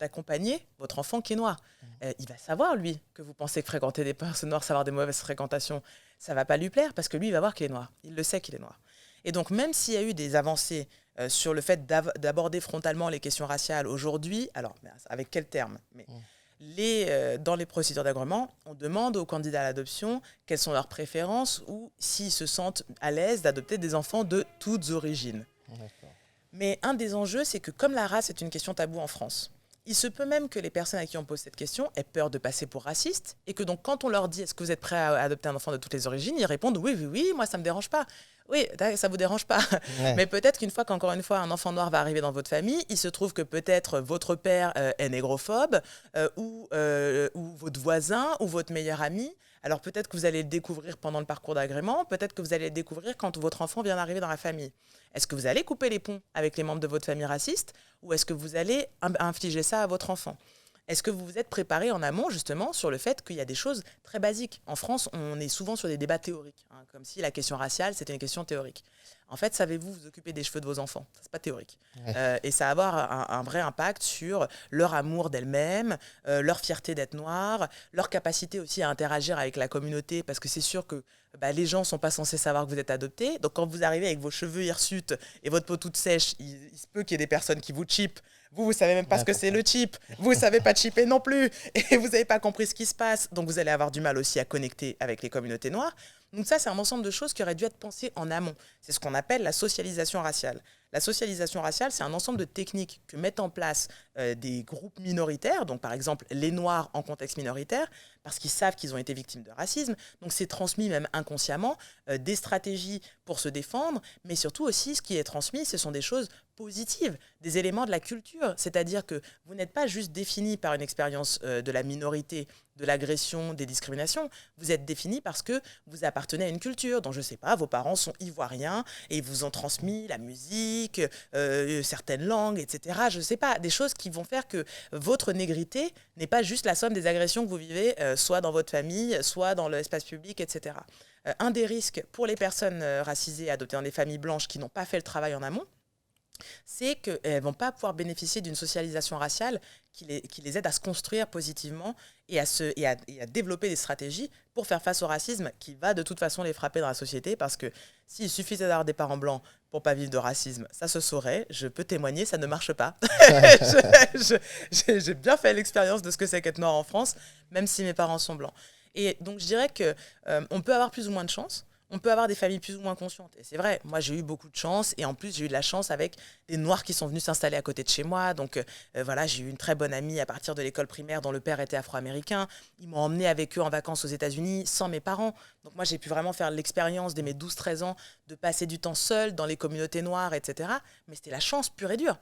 d'accompagner votre enfant qui est noir? Il va savoir, lui, que vous pensez que fréquenter des personnes noires, ça va avoir des mauvaises fréquentations. Ça ne va pas lui plaire parce que lui, il va voir qu'il est noir. Il le sait qu'il est noir. Et donc, même s'il y a eu des avancées sur le fait d'aborder frontalement les questions raciales aujourd'hui, alors, avec quel terme? Dans les procédures d'agrément, on demande aux candidats à l'adoption quelles sont leurs préférences ou s'ils se sentent à l'aise d'adopter des enfants de toutes origines. D'accord. Mais un des enjeux, c'est que comme la race est une question taboue en France, il se peut même que les personnes à qui on pose cette question aient peur de passer pour racistes et que donc quand on leur dit est-ce que vous êtes prêt à adopter un enfant de toutes les origines, ils répondent oui, oui, oui, moi ça me dérange pas. Oui, ça vous dérange pas. Ouais. Mais peut-être qu'encore une fois, un enfant noir va arriver dans votre famille, il se trouve que peut-être votre père est négrophobe ou votre voisin ou votre meilleur ami. Alors peut-être que vous allez le découvrir pendant le parcours d'agrément, peut-être que vous allez le découvrir quand votre enfant vient d'arriver dans la famille. Est-ce que vous allez couper les ponts avec les membres de votre famille raciste ou est-ce que vous allez infliger ça à votre enfant ? Est-ce que vous vous êtes préparé en amont justement sur le fait qu'il y a des choses très basiques ? En France, on est souvent sur des débats théoriques, comme si la question raciale, c'était une question théorique. En fait, savez-vous vous occuper des cheveux de vos enfants ? Ça, c'est pas théorique. Ouais. Et ça va avoir un vrai impact sur leur amour d'elles-mêmes, leur fierté d'être noires, leur capacité aussi à interagir avec la communauté, parce que c'est sûr que les gens ne sont pas censés savoir que vous êtes adopté. Donc quand vous arrivez avec vos cheveux hirsutes et votre peau toute sèche, il se peut qu'il y ait des personnes qui vous chippent. Vous savez même pas ce que c'est le chip. Vous savez pas chipper non plus. Et vous n'avez pas compris ce qui se passe. Donc, vous allez avoir du mal aussi à connecter avec les communautés noires. Donc, ça, c'est un ensemble de choses qui auraient dû être pensées en amont. C'est ce qu'on appelle la socialisation raciale. La socialisation raciale, c'est un ensemble de techniques que mettent en place des groupes minoritaires. Donc, par exemple, les Noirs en contexte minoritaire, parce qu'ils savent qu'ils ont été victimes de racisme. Donc, c'est transmis même inconsciemment des stratégies pour se défendre. Mais surtout aussi, ce qui est transmis, ce sont des choses positives, des éléments de la culture. C'est-à-dire que vous n'êtes pas juste défini par une expérience de la minorité, de l'agression, des discriminations. Vous êtes défini parce que vous appartenez à une culture dont, je ne sais pas, vos parents sont ivoiriens et ils vous ont transmis la musique, certaines langues, etc. Je ne sais pas, des choses qui vont faire que votre négrité n'est pas juste la somme des agressions que vous vivez, soit dans votre famille, soit dans l'espace public, etc. Un des risques pour les personnes racisées adoptées dans des familles blanches qui n'ont pas fait le travail en amont, c'est qu'elles ne vont pas pouvoir bénéficier d'une socialisation raciale qui les aide à se construire positivement et à développer des stratégies pour faire face au racisme qui va de toute façon les frapper dans la société, parce que s'il suffisait d'avoir des parents blancs pour ne pas vivre de racisme, ça se saurait. Je peux témoigner, ça ne marche pas. J'ai bien fait l'expérience de ce que c'est qu'être noir en France, même si mes parents sont blancs. Et donc je dirais qu'on peut avoir plus ou moins de chance. On peut avoir des familles plus ou moins conscientes. Et c'est vrai, moi j'ai eu beaucoup de chance. Et en plus, j'ai eu de la chance avec des Noirs qui sont venus s'installer à côté de chez moi. Donc voilà, j'ai eu une très bonne amie à partir de l'école primaire dont le père était afro-américain. Ils m'ont emmené avec eux en vacances aux États-Unis sans mes parents. Donc moi, j'ai pu vraiment faire l'expérience dès mes 12-13 ans de passer du temps seul dans les communautés noires, etc. Mais c'était la chance pure et dure.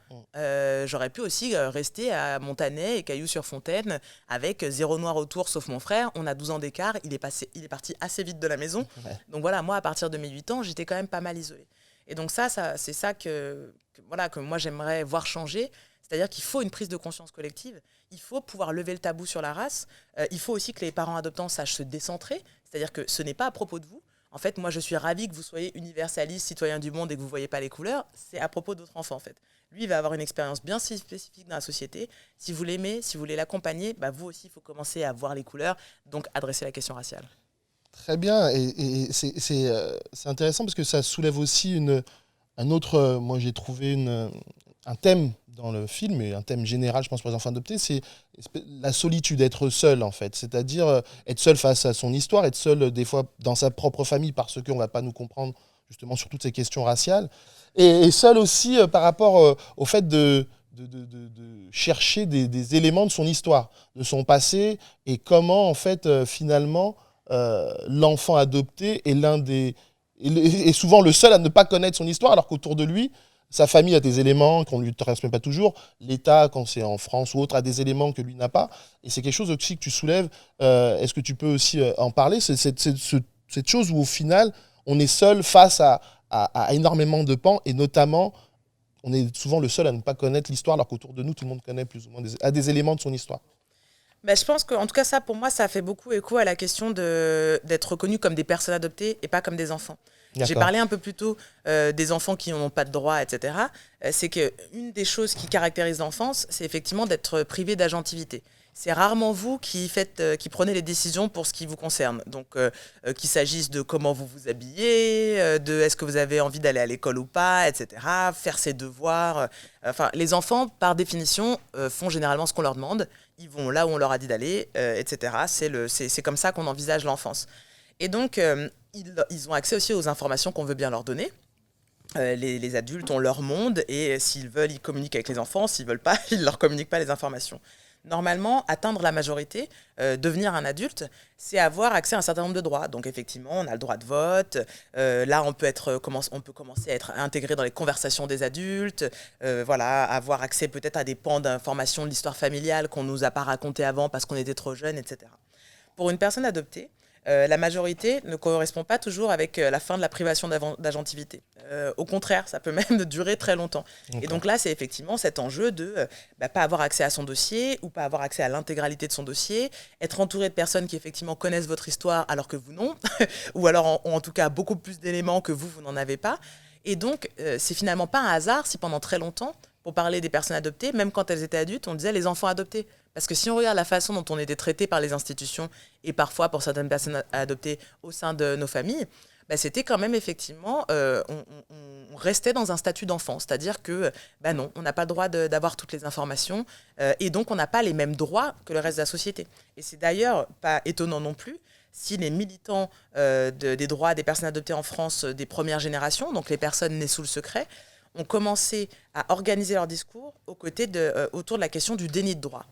J'aurais pu aussi rester à Montanet et Cailloux-sur-Fontaine avec 0 noir autour sauf mon frère. On a 12 ans d'écart. Il est parti assez vite de la maison. Donc voilà, moi, à partir de mes 8 ans, j'étais quand même pas mal isolée. Et donc ça c'est ça que moi, j'aimerais voir changer. C'est-à-dire qu'il faut une prise de conscience collective. Il faut pouvoir lever le tabou sur la race. Il faut aussi que les parents adoptants sachent se décentrer. C'est-à-dire que ce n'est pas à propos de vous. En fait, moi, je suis ravie que vous soyez universaliste, citoyen du monde et que vous ne voyez pas les couleurs. C'est à propos d'autres enfants, en fait. Lui, il va avoir une expérience bien spécifique dans la société. Si vous l'aimez, si vous voulez l'accompagner, vous aussi, il faut commencer à voir les couleurs, donc adresser la question raciale. Très bien, et c'est intéressant parce que ça soulève aussi un autre, moi j'ai trouvé un thème dans le film, et un thème général je pense pour les enfants adoptés, c'est la solitude, être seul en fait, c'est-à-dire être seul face à son histoire, être seul des fois dans sa propre famille parce qu'on ne va pas nous comprendre justement sur toutes ces questions raciales, et seul aussi par rapport au fait de chercher des éléments de son histoire, de son passé, et comment en fait finalement l'enfant adopté est souvent le seul à ne pas connaître son histoire, alors qu'autour de lui, sa famille a des éléments qu'on ne lui transmet pas toujours, l'État, quand c'est en France ou autre, a des éléments que lui n'a pas, et c'est quelque chose aussi que tu soulèves. Est-ce que tu peux aussi en parler, cette chose où au final, on est seul face à énormément de pans, et notamment, on est souvent le seul à ne pas connaître l'histoire, alors qu'autour de nous, tout le monde connaît plus ou moins des éléments de son histoire. Je pense qu'en tout cas, ça, pour moi, ça fait beaucoup écho à la question d'être reconnus comme des personnes adoptées et pas comme des enfants. D'accord. J'ai parlé un peu plus tôt des enfants qui n'ont pas de droits, etc. C'est qu'une des choses qui caractérise l'enfance, c'est effectivement d'être privé d'agentivité. C'est rarement vous qui prenez les décisions pour ce qui vous concerne. Donc, qu'il s'agisse de comment vous vous habillez, de est-ce que vous avez envie d'aller à l'école ou pas, etc., faire ses devoirs. Les enfants, par définition, font généralement ce qu'on leur demande. Ils vont là où on leur a dit d'aller, etc. C'est comme ça qu'on envisage l'enfance. Et donc, ils ont accès aussi aux informations qu'on veut bien leur donner. Les adultes ont leur monde et s'ils veulent, ils communiquent avec les enfants. S'ils veulent pas, ils leur communiquent pas les informations. Normalement, atteindre la majorité, devenir un adulte, c'est avoir accès à un certain nombre de droits. Donc effectivement, on a le droit de vote. Là, on peut commencer à être intégré dans les conversations des adultes. Voilà, avoir accès peut-être à des pans d'informations de l'histoire familiale qu'on nous a pas raconté avant parce qu'on était trop jeune, etc. Pour une personne adoptée, la majorité ne correspond pas toujours avec la fin de la privation d'agentivité. Au contraire, ça peut même durer très longtemps. Okay. Et donc là, c'est effectivement cet enjeu de pas avoir accès à son dossier ou pas avoir accès à l'intégralité de son dossier, être entouré de personnes qui effectivement connaissent votre histoire alors que vous non, ou alors en tout cas beaucoup plus d'éléments que vous n'en avez pas. Et donc, c'est finalement pas un hasard si pendant très longtemps, pour parler des personnes adoptées, même quand elles étaient adultes, on disait les enfants adoptés. Parce que si on regarde la façon dont on était traité par les institutions et parfois pour certaines personnes adoptées au sein de nos familles, c'était quand même effectivement, on restait dans un statut d'enfant. C'est-à-dire que non, on n'a pas le droit d'avoir toutes les informations et donc on n'a pas les mêmes droits que le reste de la société. Et c'est d'ailleurs pas étonnant non plus si les militants des droits des personnes adoptées en France des premières générations, donc les personnes nées sous le secret, ont commencé à organiser leur discours autour de la question du déni de droit.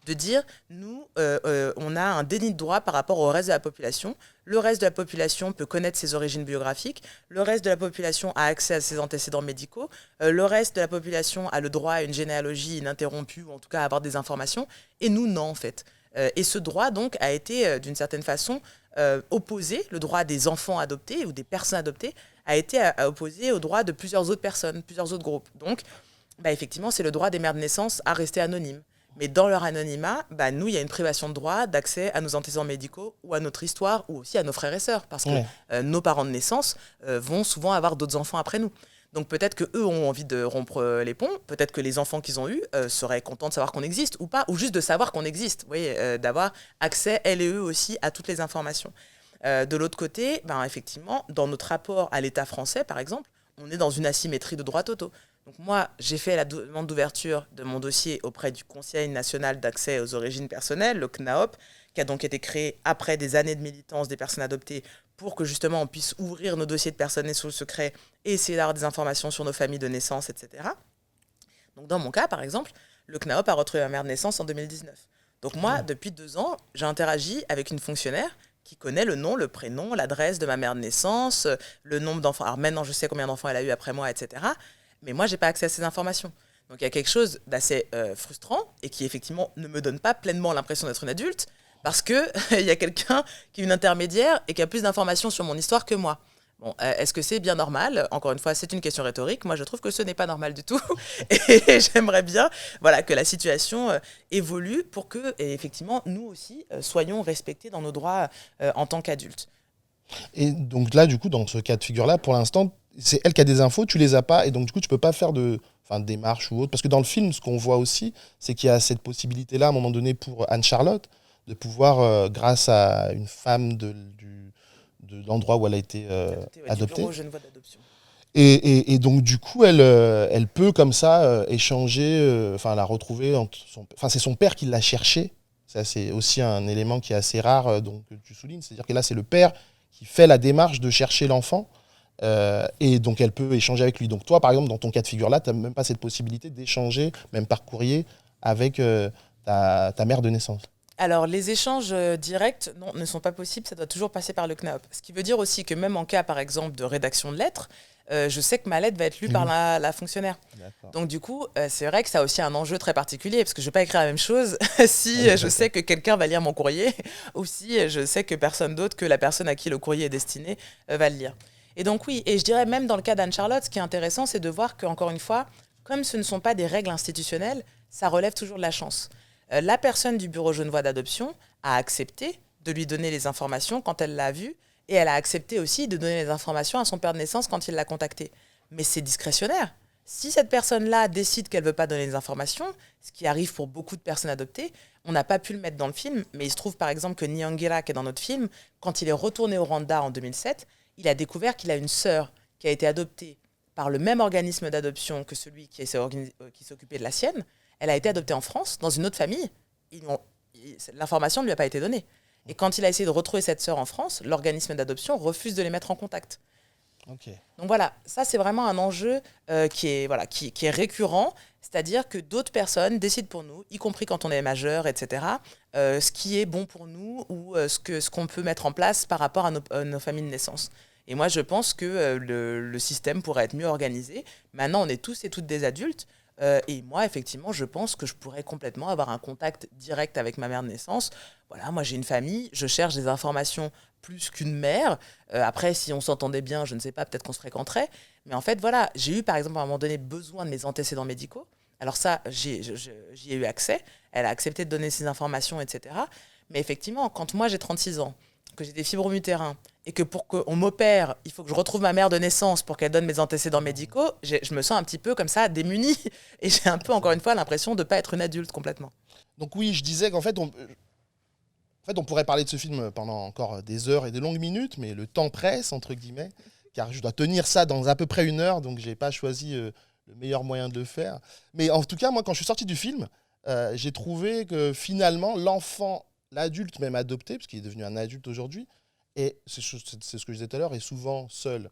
De dire, nous, on a un déni de droit par rapport au reste de la population. Le reste de la population peut connaître ses origines biographiques. Le reste de la population a accès à ses antécédents médicaux. Le reste de la population a le droit à une généalogie ininterrompue, ou en tout cas à avoir des informations. Et nous, non, en fait. Et ce droit, donc, a été, d'une certaine façon, opposé. Le droit des enfants adoptés ou des personnes adoptées a été opposé au droit de plusieurs autres personnes, plusieurs autres groupes. Donc, effectivement, c'est le droit des mères de naissance à rester anonymes. Mais dans leur anonymat, nous, il y a une privation de droit d'accès à nos antécédents médicaux ou à notre histoire ou aussi à nos frères et sœurs. Parce que nos parents de naissance vont souvent avoir d'autres enfants après nous. Donc peut-être qu'eux ont envie de rompre les ponts, peut-être que les enfants qu'ils ont eus seraient contents de savoir qu'on existe ou pas, ou juste de savoir qu'on existe, vous voyez, d'avoir accès, elles et eux aussi, à toutes les informations. De l'autre côté, effectivement, dans notre rapport à l'État français, par exemple, on est dans une asymétrie de droits totaux. Donc moi, j'ai fait la demande d'ouverture de mon dossier auprès du Conseil national d'accès aux origines personnelles, le CNAOP, qui a donc été créé après des années de militance des personnes adoptées pour que justement on puisse ouvrir nos dossiers de personnes nées sous le secret et essayer d'avoir des informations sur nos familles de naissance, etc. Donc dans mon cas, par exemple, le CNAOP a retrouvé ma mère de naissance en 2019. Donc moi, depuis 2 ans, j'ai interagi avec une fonctionnaire qui connaît le nom, le prénom, l'adresse de ma mère de naissance, le nombre d'enfants. Alors maintenant, je sais combien d'enfants elle a eu après moi, etc. Mais moi, je n'ai pas accès à ces informations. Donc, il y a quelque chose d'assez frustrant et qui, effectivement, ne me donne pas pleinement l'impression d'être une adulte parce qu'il y a quelqu'un qui est une intermédiaire et qui a plus d'informations sur mon histoire que moi. Bon, est-ce que c'est bien normal ? Encore une fois, c'est une question rhétorique. Moi, je trouve que ce n'est pas normal du tout. Et j'aimerais bien que la situation évolue pour que, et effectivement, nous aussi, soyons respectés dans nos droits en tant qu'adultes. Et donc là, du coup, dans ce cas de figure-là, pour l'instant, c'est elle qui a des infos, tu les as pas, et donc du coup, tu peux pas faire de démarche ou autre. Parce que dans le film, ce qu'on voit aussi, c'est qu'il y a cette possibilité-là, à un moment donné, pour Anne-Charlotte, de pouvoir, grâce à une femme de l'endroit où elle a été adoptée. Du bureau Genevois d'adoption. Et donc, du coup, elle peut, comme ça, échanger, la retrouver. C'est son père qui l'a cherchée. Ça, c'est aussi un élément qui est assez rare, donc, que tu soulignes. C'est-à-dire que là, c'est le père qui fait la démarche de chercher l'enfant. Et donc, elle peut échanger avec lui. Donc, toi, par exemple, dans ton cas de figure-là, tu n'as même pas cette possibilité d'échanger, même par courrier, avec ta mère de naissance. Alors, les échanges directs ne sont pas possibles, ça doit toujours passer par le CNAOP. Ce qui veut dire aussi que même en cas, par exemple, de rédaction de lettres, je sais que ma lettre va être lue par la fonctionnaire. D'accord. Donc du coup, c'est vrai que ça a aussi un enjeu très particulier, parce que je ne vais pas écrire la même chose si je sais que quelqu'un va lire mon courrier, ou si je sais que personne d'autre que la personne à qui le courrier est destiné va le lire. Et donc oui, et je dirais même dans le cas d'Anne-Charlotte, ce qui est intéressant, c'est de voir qu'encore une fois, comme ce ne sont pas des règles institutionnelles, ça relève toujours de la chance. La personne du bureau genevois d'adoption a accepté de lui donner les informations quand elle l'a vu, et elle a accepté aussi de donner les informations à son père de naissance quand il l'a contacté. Mais c'est discrétionnaire. Si cette personne-là décide qu'elle ne veut pas donner les informations, ce qui arrive pour beaucoup de personnes adoptées, on n'a pas pu le mettre dans le film, mais il se trouve par exemple que Nyangira, qui est dans notre film, quand il est retourné au Rwanda en 2007, il a découvert qu'il a une sœur qui a été adoptée par le même organisme d'adoption que celui qui s'occupait de la sienne. Elle a été adoptée en France, dans une autre famille. L'information ne lui a pas été donnée. Et quand il a essayé de retrouver cette sœur en France, l'organisme d'adoption refuse de les mettre en contact. Ok. Donc voilà, ça c'est vraiment un enjeu qui est récurrent, c'est-à-dire que d'autres personnes décident pour nous, y compris quand on est majeur, etc., ce qui est bon pour nous ou ce qu'on peut mettre en place par rapport à nos familles de naissance. Et moi je pense que le système pourrait être mieux organisé. Maintenant on est tous et toutes des adultes. Et moi, effectivement, je pense que je pourrais complètement avoir un contact direct avec ma mère de naissance. Voilà, moi j'ai une famille, je cherche des informations plus qu'une mère. Après, si on s'entendait bien, je ne sais pas, peut-être qu'on se fréquenterait. Mais en fait, voilà, j'ai eu par exemple à un moment donné besoin de mes antécédents médicaux. Alors ça, j'y ai eu accès. Elle a accepté de donner ces informations, etc. Mais effectivement, quand moi j'ai 36 ans, que j'ai des fibromes utérins, et que pour qu'on m'opère, il faut que je retrouve ma mère de naissance pour qu'elle donne mes antécédents médicaux, je me sens un petit peu comme ça, démunie. Et j'ai un peu, encore une fois, l'impression de ne pas être une adulte complètement. Donc oui, je disais qu'en fait, on pourrait parler de ce film pendant encore des heures et des longues minutes, mais le temps presse, entre guillemets, car je dois tenir ça dans à peu près 1 heure, donc je n'ai pas choisi le meilleur moyen de le faire. Mais en tout cas, moi, quand je suis sorti du film, j'ai trouvé que finalement, l'enfant, l'adulte même adopté, parce qu'il est devenu un adulte aujourd'hui, et c'est ce que je disais tout à l'heure, est souvent seul.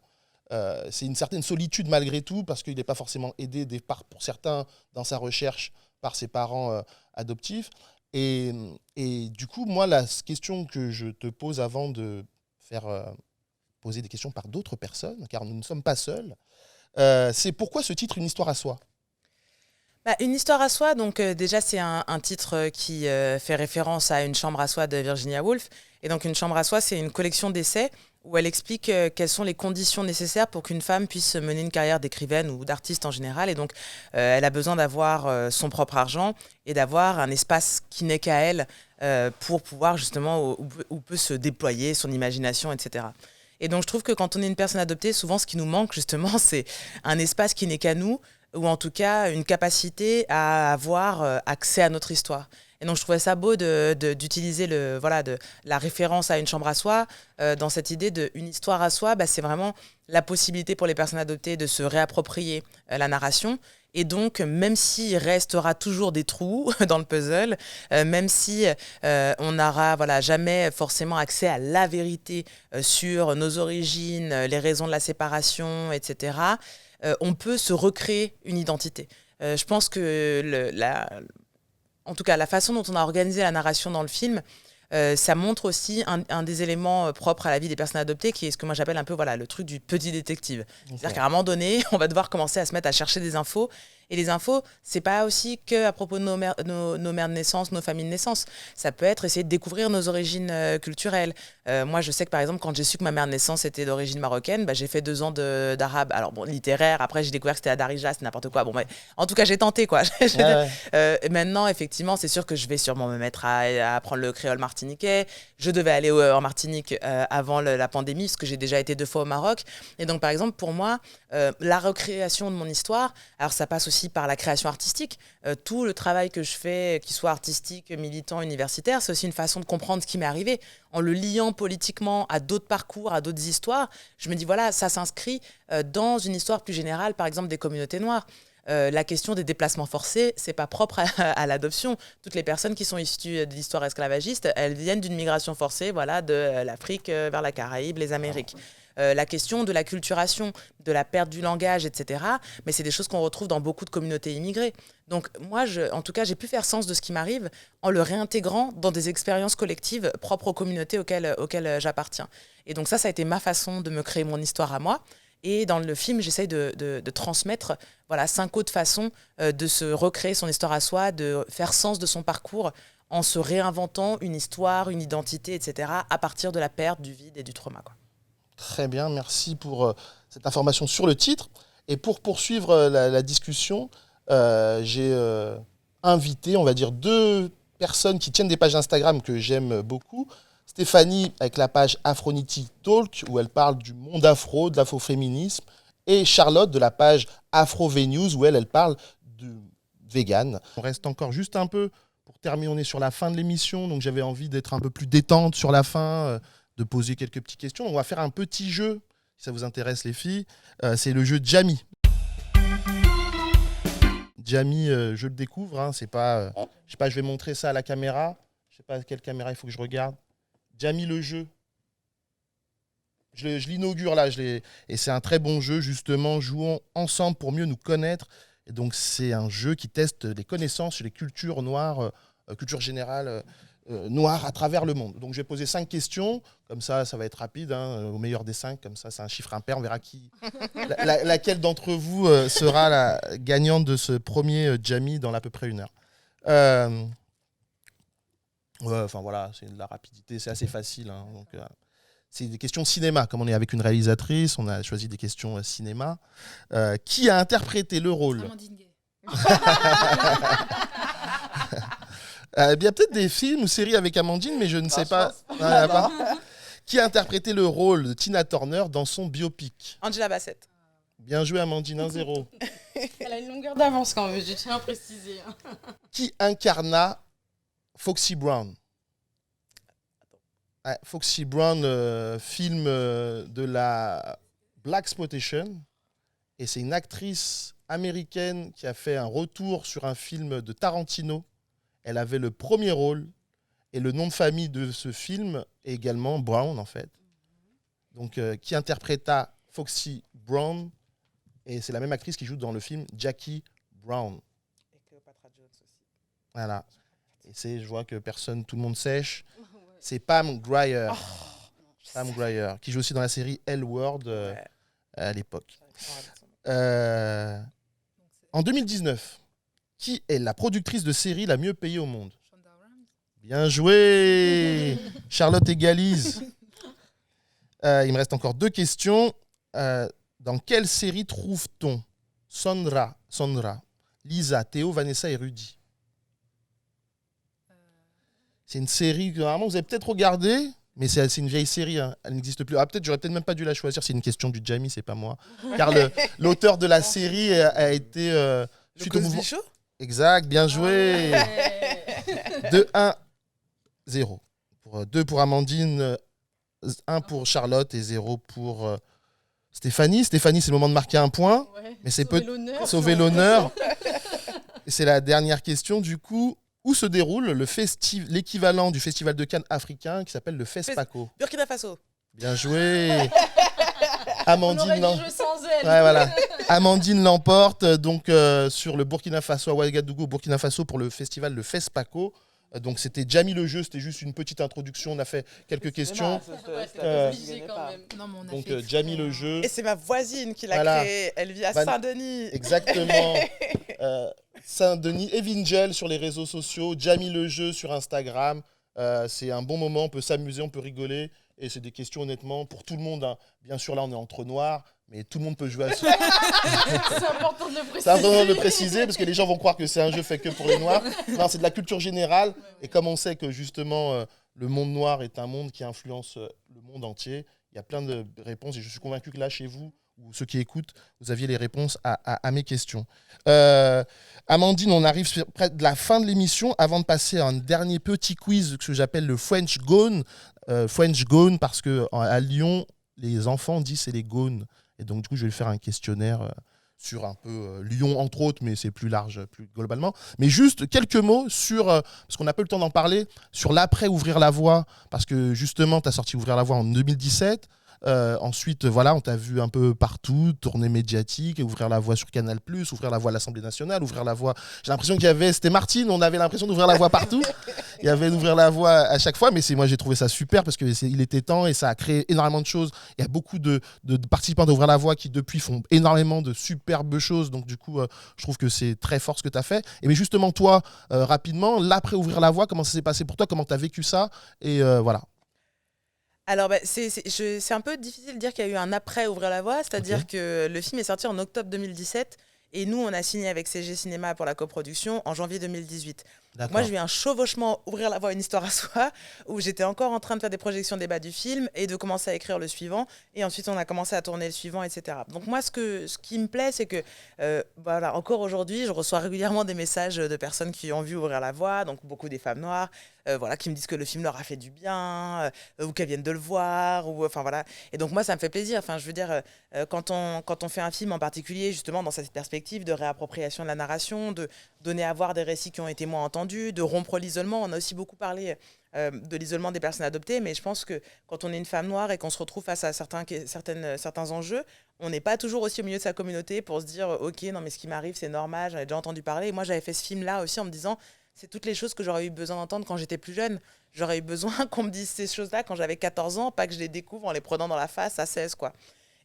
C'est une certaine solitude malgré tout, parce qu'il n'est pas forcément aidé pour certains dans sa recherche par ses parents adoptifs. Et, et du coup, moi, la question que je te pose avant de faire poser des questions par d'autres personnes, car nous ne sommes pas seuls, c'est pourquoi ce titre, Une histoire à soi? Bah, une histoire à soi, donc déjà c'est un titre qui fait référence à Une chambre à soi de Virginia Woolf. Et donc Une chambre à soi, c'est une collection d'essais où elle explique quelles sont les conditions nécessaires pour qu'une femme puisse mener une carrière d'écrivaine ou d'artiste en général. Et donc elle a besoin d'avoir son propre argent et d'avoir un espace qui n'est qu'à elle pour pouvoir justement où peut se déployer son imagination, etc. Et donc je trouve que quand on est une personne adoptée, souvent ce qui nous manque justement, c'est un espace qui n'est qu'à nous, ou en tout cas une capacité à avoir accès à notre histoire. Et donc je trouvais ça beau d'utiliser la référence à Une chambre à soi dans cette idée d'une histoire à soi. Bah, c'est vraiment la possibilité pour les personnes adoptées de se réapproprier la narration. Et donc, même s'il restera toujours des trous dans le puzzle, même si on n'aura jamais forcément accès à la vérité sur nos origines, les raisons de la séparation, etc., on peut se recréer une identité. Je pense que en tout cas, la façon dont on a organisé la narration dans le film, ça montre aussi un des éléments propres à la vie des personnes adoptées, qui est ce que moi j'appelle un peu le truc du petit détective. C'est-à-dire qu'à un moment donné, on va devoir commencer à se mettre à chercher des infos. Et les infos, c'est pas aussi qu'à propos de nos mères de naissance, nos familles de naissance. Ça peut être essayer de découvrir nos origines culturelles. Moi, je sais que par exemple, quand j'ai su que ma mère de naissance était d'origine marocaine, bah, j'ai fait 2 ans d'arabe. Alors bon, littéraire. Après, j'ai découvert que c'était à Darija, c'est n'importe quoi. Bon, mais, en tout cas, j'ai tenté quoi. Et maintenant, effectivement, c'est sûr que je vais sûrement me mettre à apprendre le créole martiniquais. Je devais aller en Martinique avant la pandémie, parce que j'ai déjà été 2 fois au Maroc. Et donc, par exemple, pour moi, la recréation de mon histoire, alors ça passe aussi par la création artistique. Tout le travail que je fais, qu'il soit artistique, militant, universitaire, c'est aussi une façon de comprendre ce qui m'est arrivé. En le liant politiquement à d'autres parcours, à d'autres histoires, je me dis, voilà, ça s'inscrit dans une histoire plus générale, par exemple des communautés noires. La question des déplacements forcés, c'est pas propre à l'adoption. Toutes les personnes qui sont issues de l'histoire esclavagiste, elles viennent d'une migration forcée, voilà, de l'Afrique vers la Caraïbe, les Amériques. La question de la culturation, de la perte du langage, etc. Mais c'est des choses qu'on retrouve dans beaucoup de communautés immigrées. Donc moi, en tout cas, j'ai pu faire sens de ce qui m'arrive en le réintégrant dans des expériences collectives propres aux communautés auxquelles j'appartiens. Et donc ça a été ma façon de me créer mon histoire à moi. Et dans le film, j'essaye de transmettre 5 autres façons de se recréer son histoire à soi, de faire sens de son parcours en se réinventant une histoire, une identité, etc. à partir de la perte, du vide et du trauma, quoi. Très bien, merci pour cette information sur le titre. Et pour poursuivre la discussion, j'ai invité, on va dire, 2 personnes qui tiennent des pages Instagram que j'aime beaucoup. Stéphanie avec la page Afronity Talk, où elle parle du monde afro, de l'afroféminisme, et Charlotte de la page Afro News, où elle parle du vegan. On reste encore juste un peu pour terminer, on est sur la fin de l'émission, donc j'avais envie d'être un peu plus détente sur la fin, de poser quelques petites questions. On va faire un petit jeu, si ça vous intéresse les filles. C'est le jeu Jamie. Jamie, je le découvre, hein, c'est pas, je sais pas, je vais montrer ça à la caméra. Je sais pas à quelle caméra il faut que je regarde. Jamie le jeu. je l'inaugure là, et c'est un très bon jeu, justement, jouons ensemble pour mieux nous connaître. Et donc, c'est un jeu qui teste les connaissances sur les cultures noires, culture générale noire à travers le monde. Donc, je vais poser 5 questions, comme ça va être rapide, hein, au meilleur des 5, comme ça, c'est un chiffre impair, on verra laquelle d'entre vous sera la gagnante de ce premier Jamie dans à peu près 1 heure. Enfin voilà, c'est de la rapidité, c'est assez facile. Hein, donc, c'est des questions cinéma, comme on est avec une réalisatrice, on a choisi des questions cinéma. Qui a interprété le rôle? Amandine Gay. Il y a peut-être des films ou séries avec Amandine, mais je ne sais pas. Pas. Qui a interprété le rôle de Tina Turner dans son biopic? Angela Bassett. Bien joué, Amandine, 1-0. Elle a une longueur d'avance quand même, je tiens à préciser. Qui incarna Foxy Brown? Foxy Brown, film de la Blaxploitation. Et c'est une actrice américaine qui a fait un retour sur un film de Tarantino. Elle avait le premier rôle. Et le nom de famille de ce film est également Brown, en fait. Donc, qui interpréta Foxy Brown. Et c'est la même actrice qui joue dans le film Jackie Brown. Et Cléopatra Jones aussi. Voilà. Et je vois que tout le monde sèche. C'est Pam Grier. Pam Grier, qui joue aussi dans la série L Word à l'époque. En 2019, qui est la productrice de série la mieux payée au monde? Bien joué. Charlotte égalise. Il me reste encore 2 questions. Dans quelle série trouve-t-on Sandra, Lisa, Théo, Vanessa et Rudy? C'est une série que normalement vous avez peut-être regardé, mais c'est une vieille série, hein. Elle n'existe plus. J'aurais peut-être même pas dû la choisir, c'est une question du Jamie, c'est pas moi. Car l'auteur de la série a été... suite au mouvement. Show. Exact, bien joué. 2-1-0. 2 pour Amandine, 1 pour Charlotte et 0 pour Stéphanie. Stéphanie, c'est le moment de marquer un point. Ouais, mais c'est sauver l'honneur. Et c'est la dernière question, du coup. Où se déroule l'équivalent du festival de Cannes africain qui s'appelle le FESPACO? Burkina Faso. Bien joué. Amandine, on aurait dû jouer sans elle. Ouais, voilà. Amandine l'emporte donc sur le Burkina Faso, à Ouagadougou, Burkina Faso, pour le festival le FESPACO. Donc c'était Jamie le jeu, c'était juste une petite introduction, on a fait quelques questions. Donc Jamie le jeu. Et c'est ma voisine qui l'a créé, elle vit à Saint-Denis. Exactement. Saint-Denis et Vingel sur les réseaux sociaux, Jamie le jeu sur Instagram. C'est un bon moment, on peut s'amuser, on peut rigoler. Et c'est des questions honnêtement pour tout le monde. Hein. Bien sûr, là on est entre noirs, mais tout le monde peut jouer à ça. C'est important de le préciser. C'est important de le préciser parce que les gens vont croire que c'est un jeu fait que pour les noirs. Non, c'est de la culture générale. Et comme on sait que justement le monde noir est un monde qui influence le monde entier, il y a plein de réponses et je suis convaincu que là chez vous, ou ceux qui écoutent, vous aviez les réponses à mes questions. Amandine, on arrive près de la fin de l'émission avant de passer à un dernier petit quiz que j'appelle le French Gone. French Gone parce qu'à Lyon, les enfants disent c'est les Gones. Et donc, du coup, je vais faire un questionnaire sur un peu Lyon, entre autres, mais c'est plus large, plus globalement. Mais juste quelques mots sur, parce qu'on n'a pas eu le temps d'en parler, sur l'après Ouvrir la Voie, parce que justement, tu as sorti Ouvrir la Voie en 2017. Ensuite, voilà, on t'a vu un peu partout, tournée médiatique, Ouvrir la Voie sur Canal+, Ouvrir la Voie à l'Assemblée nationale, Ouvrir la Voie... J'ai l'impression c'était Martine, on avait l'impression d'ouvrir la voie partout. Il y avait d'ouvrir la voie à chaque fois, mais moi j'ai trouvé ça super parce qu'il était temps et ça a créé énormément de choses. Il y a beaucoup de participants d'Ouvrir la Voie qui depuis font énormément de superbes choses, donc du coup, je trouve que c'est très fort ce que tu as fait. Et mais justement, toi, rapidement, l'après Ouvrir la Voie, comment ça s'est passé pour toi, comment tu as vécu ça? Et voilà. Alors, c'est un peu difficile de dire qu'il y a eu un après Ouvrir la Voie, c'est-à-dire que le film est sorti en octobre 2017 et nous, on a signé avec CG Cinéma pour la coproduction en janvier 2018. Donc moi, j'ai eu un chevauchement Ouvrir la Voie, une histoire à soi, où j'étais encore en train de faire des projections débat du film et de commencer à écrire le suivant. Et ensuite, on a commencé à tourner le suivant, etc. Donc moi, ce qui me plaît, c'est que, voilà, encore aujourd'hui, je reçois régulièrement des messages de personnes qui ont vu Ouvrir la Voie, donc beaucoup des femmes noires, voilà, qui me disent que le film leur a fait du bien, ou qu'elles viennent de le voir, ou enfin voilà. Et donc moi, ça me fait plaisir. Enfin, je veux dire, quand on fait un film en particulier, justement, dans cette perspective de réappropriation de la narration, de donner à voir des récits qui ont été moins entendus, de rompre l'isolement. On a aussi beaucoup parlé de l'isolement des personnes adoptées, mais je pense que quand on est une femme noire et qu'on se retrouve face à certains enjeux, on n'est pas toujours aussi au milieu de sa communauté pour se dire « Ok, non mais ce qui m'arrive, c'est normal, j'en ai déjà entendu parler ». Et moi, j'avais fait ce film-là aussi en me disant « C'est toutes les choses que j'aurais eu besoin d'entendre quand j'étais plus jeune. J'aurais eu besoin qu'on me dise ces choses-là quand j'avais 14 ans, pas que je les découvre en les prenant dans la face à 16, quoi ».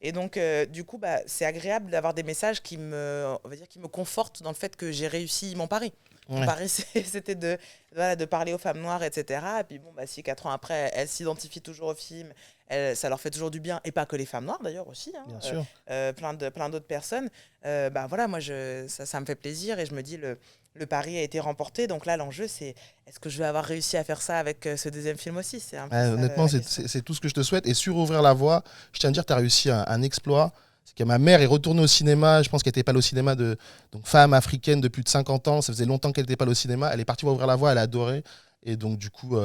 Et donc, du coup, c'est agréable d'avoir des messages qui on va dire, qui me confortent dans le fait que j'ai réussi mon pari. Mon pari, c'était de parler aux femmes noires, etc. Et puis, si 4 ans après, elles s'identifient toujours au film, ça leur fait toujours du bien. Et pas que les femmes noires, d'ailleurs, aussi. Hein, bien sûr. Plein d'autres personnes. Voilà, moi, ça me fait plaisir. Et je me dis, le pari a été remporté. Donc là, l'enjeu, c'est est-ce que je vais avoir réussi à faire ça avec ce deuxième film aussi? C'est un peu honnêtement, c'est tout ce que je te souhaite. Et sur Ouvrir la voie, je tiens à dire que tu as réussi un exploit. C'est que ma mère est retournée au cinéma. Je pense qu'elle n'était pas allée au cinéma donc femme africaine de plus de 50 ans. Ça faisait longtemps qu'elle n'était pas allée au cinéma. Elle est partie voir Ouvrir la voie. Elle a adoré. Et donc, du coup,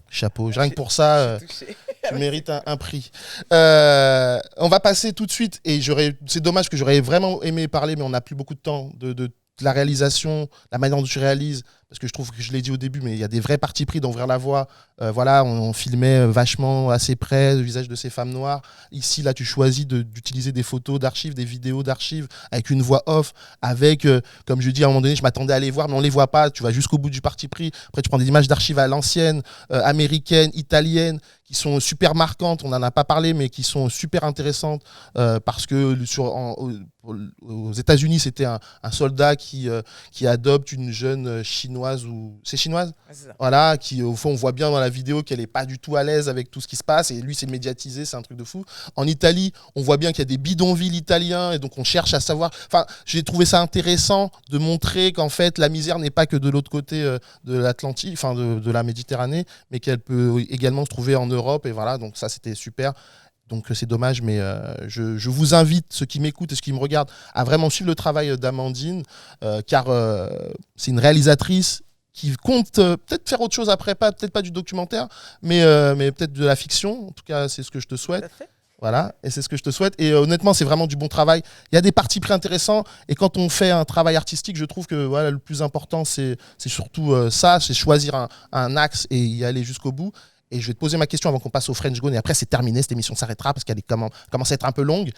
chapeau. Rien que pour ça, tu mérites un prix. On va passer tout de suite. Et c'est dommage que j'aurais vraiment aimé parler, mais on n'a plus beaucoup de temps de la réalisation, la manière dont tu réalises, parce que je trouve que je l'ai dit au début, mais il y a des vrais partis pris d'Ouvrir la voie. Voilà, on filmait vachement assez près le visage de ces femmes noires. Ici, là, tu choisis d'utiliser des photos d'archives, des vidéos d'archives avec une voix off, avec, comme je dis, à un moment donné, je m'attendais à les voir, mais on les voit pas. Tu vas jusqu'au bout du parti pris. Après, tu prends des images d'archives à l'ancienne, américaines, italiennes, qui sont super marquantes. On n'en a pas parlé, mais qui sont super intéressantes parce que aux États-Unis, c'était un soldat qui adopte une jeune chinoise ou c'est chinoise, voilà, qui au fond on voit bien dans la vidéo qu'elle est pas du tout à l'aise avec tout ce qui se passe et lui c'est médiatisé, c'est un truc de fou. En Italie, on voit bien qu'il y a des bidonvilles italiens et donc on cherche à savoir. Enfin, j'ai trouvé ça intéressant de montrer qu'en fait la misère n'est pas que de l'autre côté de l'Atlantique, enfin de la Méditerranée, mais qu'elle peut également se trouver en Europe et voilà. Donc ça c'était super. Donc c'est dommage, mais je vous invite, ceux qui m'écoutent et ceux qui me regardent, à vraiment suivre le travail d'Amandine, car c'est une réalisatrice qui compte peut-être faire autre chose après, peut-être pas du documentaire, mais peut-être de la fiction. En tout cas, c'est ce que je te souhaite. Voilà, et c'est ce que je te souhaite. Et honnêtement, c'est vraiment du bon travail. Il y a des parties pris intéressants. Et quand on fait un travail artistique, je trouve que voilà, le plus important, c'est surtout ça, c'est choisir un axe et y aller jusqu'au bout. Et je vais te poser ma question avant qu'on passe au French Gone. Et après, c'est terminé. Cette émission s'arrêtera parce qu'elle commence à être un peu longue.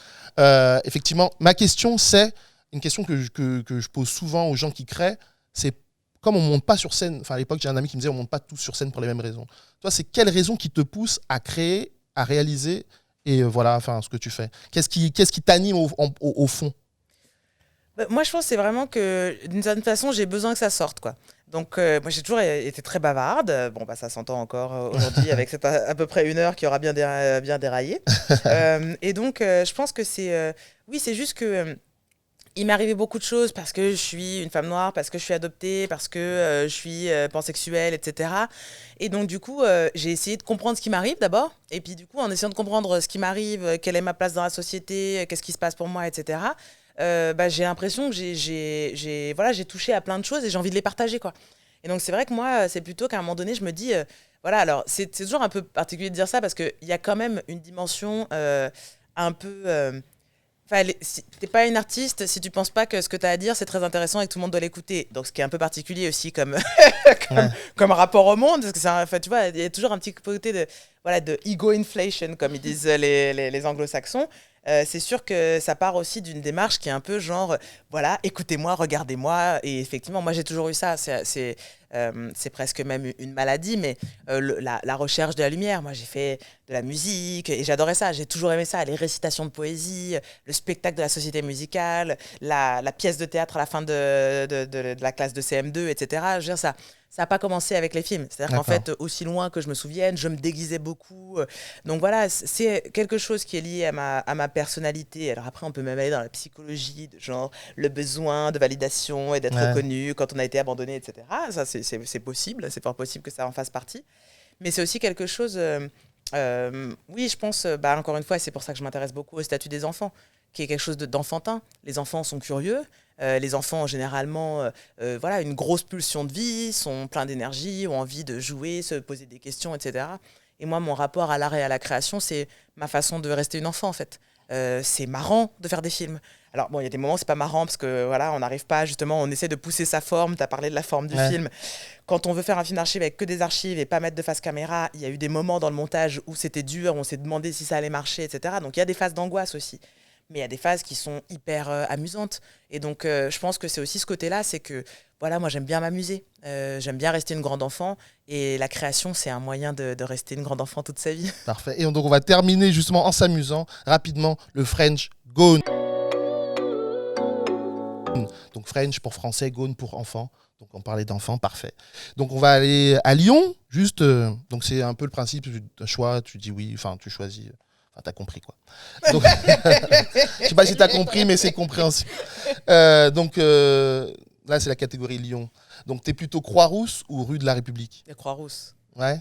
Effectivement, ma question, c'est une question que je pose souvent aux gens qui créent. C'est comme on ne monte pas sur scène. Enfin, à l'époque, j'ai un ami qui me disait on ne monte pas tous sur scène pour les mêmes raisons. Toi, c'est quelle raison qui te pousse à créer, à réaliser et voilà, enfin, ce que tu fais? Qu'est-ce qui t'anime au fond? Moi, je pense que c'est vraiment que, d'une certaine façon, j'ai besoin que ça sorte, quoi. Donc, moi, j'ai toujours été très bavarde. Bon, ça s'entend encore aujourd'hui avec cette à peu près 1 heure qui aura bien déraillé. Et donc, je pense que oui, c'est juste que il m'est arrivé beaucoup de choses parce que je suis une femme noire, parce que je suis adoptée, parce que je suis pansexuelle, etc. Et donc, du coup, j'ai essayé de comprendre ce qui m'arrive d'abord. Et puis, du coup, en essayant de comprendre ce qui m'arrive, quelle est ma place dans la société, qu'est-ce qui se passe pour moi, etc., j'ai l'impression que j'ai touché à plein de choses et j'ai envie de les partager, quoi. Et donc, c'est vrai que moi, c'est plutôt qu'à un moment donné, je me dis, voilà, alors, c'est toujours un peu particulier de dire ça parce qu'il y a quand même une dimension un peu... si t'es pas une artiste, si tu penses pas que ce que tu as à dire c'est très intéressant et que tout le monde doit l'écouter, donc ce qui est un peu particulier aussi comme rapport au monde, parce que tu vois, il y a toujours un petit côté de ego inflation comme ils disent les anglo-saxons. C'est sûr que ça part aussi d'une démarche qui est un peu genre, voilà, écoutez-moi, regardez-moi. Et effectivement, moi, j'ai toujours eu ça. C'est presque même une maladie, mais la recherche de la lumière. Moi, j'ai fait de la musique et j'adorais ça. J'ai toujours aimé ça. Les récitations de poésie, le spectacle de la société musicale, la pièce de théâtre à la fin de la classe de CM2, etc. Je veux dire, ça n'a pas commencé avec les films. C'est-à-dire qu'en fait, aussi loin que je me souvienne, je me déguisais beaucoup. Donc voilà, c'est quelque chose qui est lié à ma personnalité. Alors après, on peut même aller dans la psychologie, de genre le besoin de validation et d'être reconnu quand on a été abandonné, etc. Ça, c'est possible. C'est fort possible que ça en fasse partie. Mais c'est aussi quelque chose... oui, je pense, encore une fois, c'est pour ça que je m'intéresse beaucoup au statut des enfants, qui est quelque chose d'enfantin. Les enfants sont curieux. Les enfants, généralement, une grosse pulsion de vie, sont pleins d'énergie, ont envie de jouer, se poser des questions, etc. Et moi, mon rapport à l'art et à la création, c'est ma façon de rester une enfant, en fait. c'est marrant de faire des films. Alors bon, il y a des moments où c'est pas marrant parce que voilà, on n'arrive pas justement, on essaie de pousser sa forme. Tu as parlé de la forme du film. Quand on veut faire un film d'archives avec que des archives et pas mettre de face caméra, il y a eu des moments dans le montage où c'était dur, on s'est demandé si ça allait marcher, etc. Donc il y a des phases d'angoisse aussi. Mais il y a des phases qui sont hyper amusantes. Et donc je pense que c'est aussi ce côté-là, c'est que voilà, moi j'aime bien m'amuser. J'aime bien rester une grande enfant. Et la création, c'est un moyen de rester une grande enfant toute sa vie. Parfait. Et donc on va terminer justement en s'amusant rapidement le French Gone. Donc French pour français, Gone pour enfant. Donc on parlait d'enfants, parfait. Donc on va aller à Lyon, juste. Donc c'est un peu le principe d'un choix, tu dis oui, enfin tu choisis. Enfin t'as compris quoi. Donc, je sais pas si t'as compris, mais c'est compréhensible. Donc là c'est la catégorie Lyon. Donc t'es plutôt Croix-Rousse ou rue de la République? La Croix-Rousse. Ouais.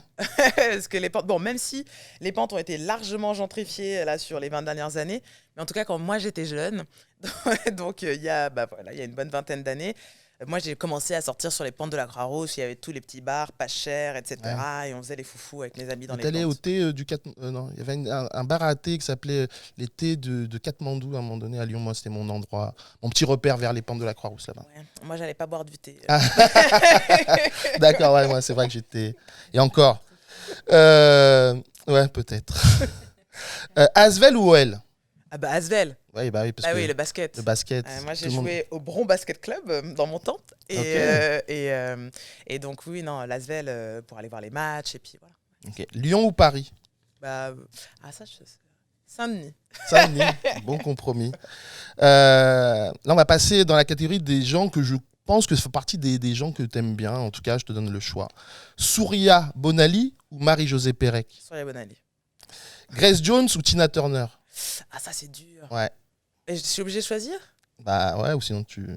Parce que les pentes, bon, même si les pentes ont été largement gentrifiées là sur les 20 dernières années, mais en tout cas quand moi j'étais jeune, donc il y a il y a une bonne vingtaine d'années, moi j'ai commencé à sortir sur les pentes de la Croix-Rousse, il y avait tous les petits bars pas chers, etc. Ouais. Et on faisait les foufous avec mes amis dans les pentes. T'allais au thé du non, il y avait un bar à thé qui s'appelait les thés de Katmandou à un moment donné à Lyon. Moi c'était mon endroit, mon petit repère vers les pentes de la Croix-Rousse là-bas. Ouais. Moi j'allais pas boire du thé. D'accord, ouais, moi c'est vrai que j'étais. Et encore. Ouais, peut-être. Asvel ou OL? Ah bah Asvel. Oui, bah oui, parce que oui, le basket. Le basket. Moi, j'ai joué au Bron Basket Club dans mon temps. Et donc, oui, non, l'Asvel pour aller voir les matchs. Et puis voilà. Okay. Lyon ou Paris? Ça, Saint-Denis. Saint-Denis, bon compromis. Là, on va passer dans la catégorie des gens que je pense que ça fait partie des gens que tu aimes bien. En tout cas, je te donne le choix. Souria Bonali ou Marie-Josée Pérec? Souria Bonali. Grace Jones ou Tina Turner? Ah, ça, c'est dur. Ouais. Et je suis obligée de choisir? Bah ouais, ou sinon tu...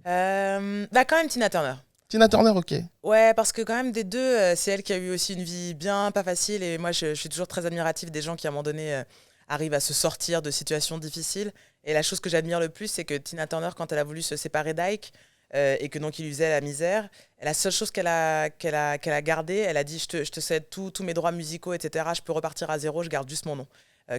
quand même Tina Turner. Tina Turner, ok. Ouais, parce que quand même des deux, c'est elle qui a eu aussi une vie bien pas facile. Et moi, je suis toujours très admirative des gens qui, à un moment donné, arrivent à se sortir de situations difficiles. Et la chose que j'admire le plus, c'est que Tina Turner, quand elle a voulu se séparer d'Ike, et que donc il lui faisait la misère, la seule chose qu'elle a gardée, elle a dit je te cède tous mes droits musicaux, etc. Je peux repartir à zéro, je garde juste mon nom,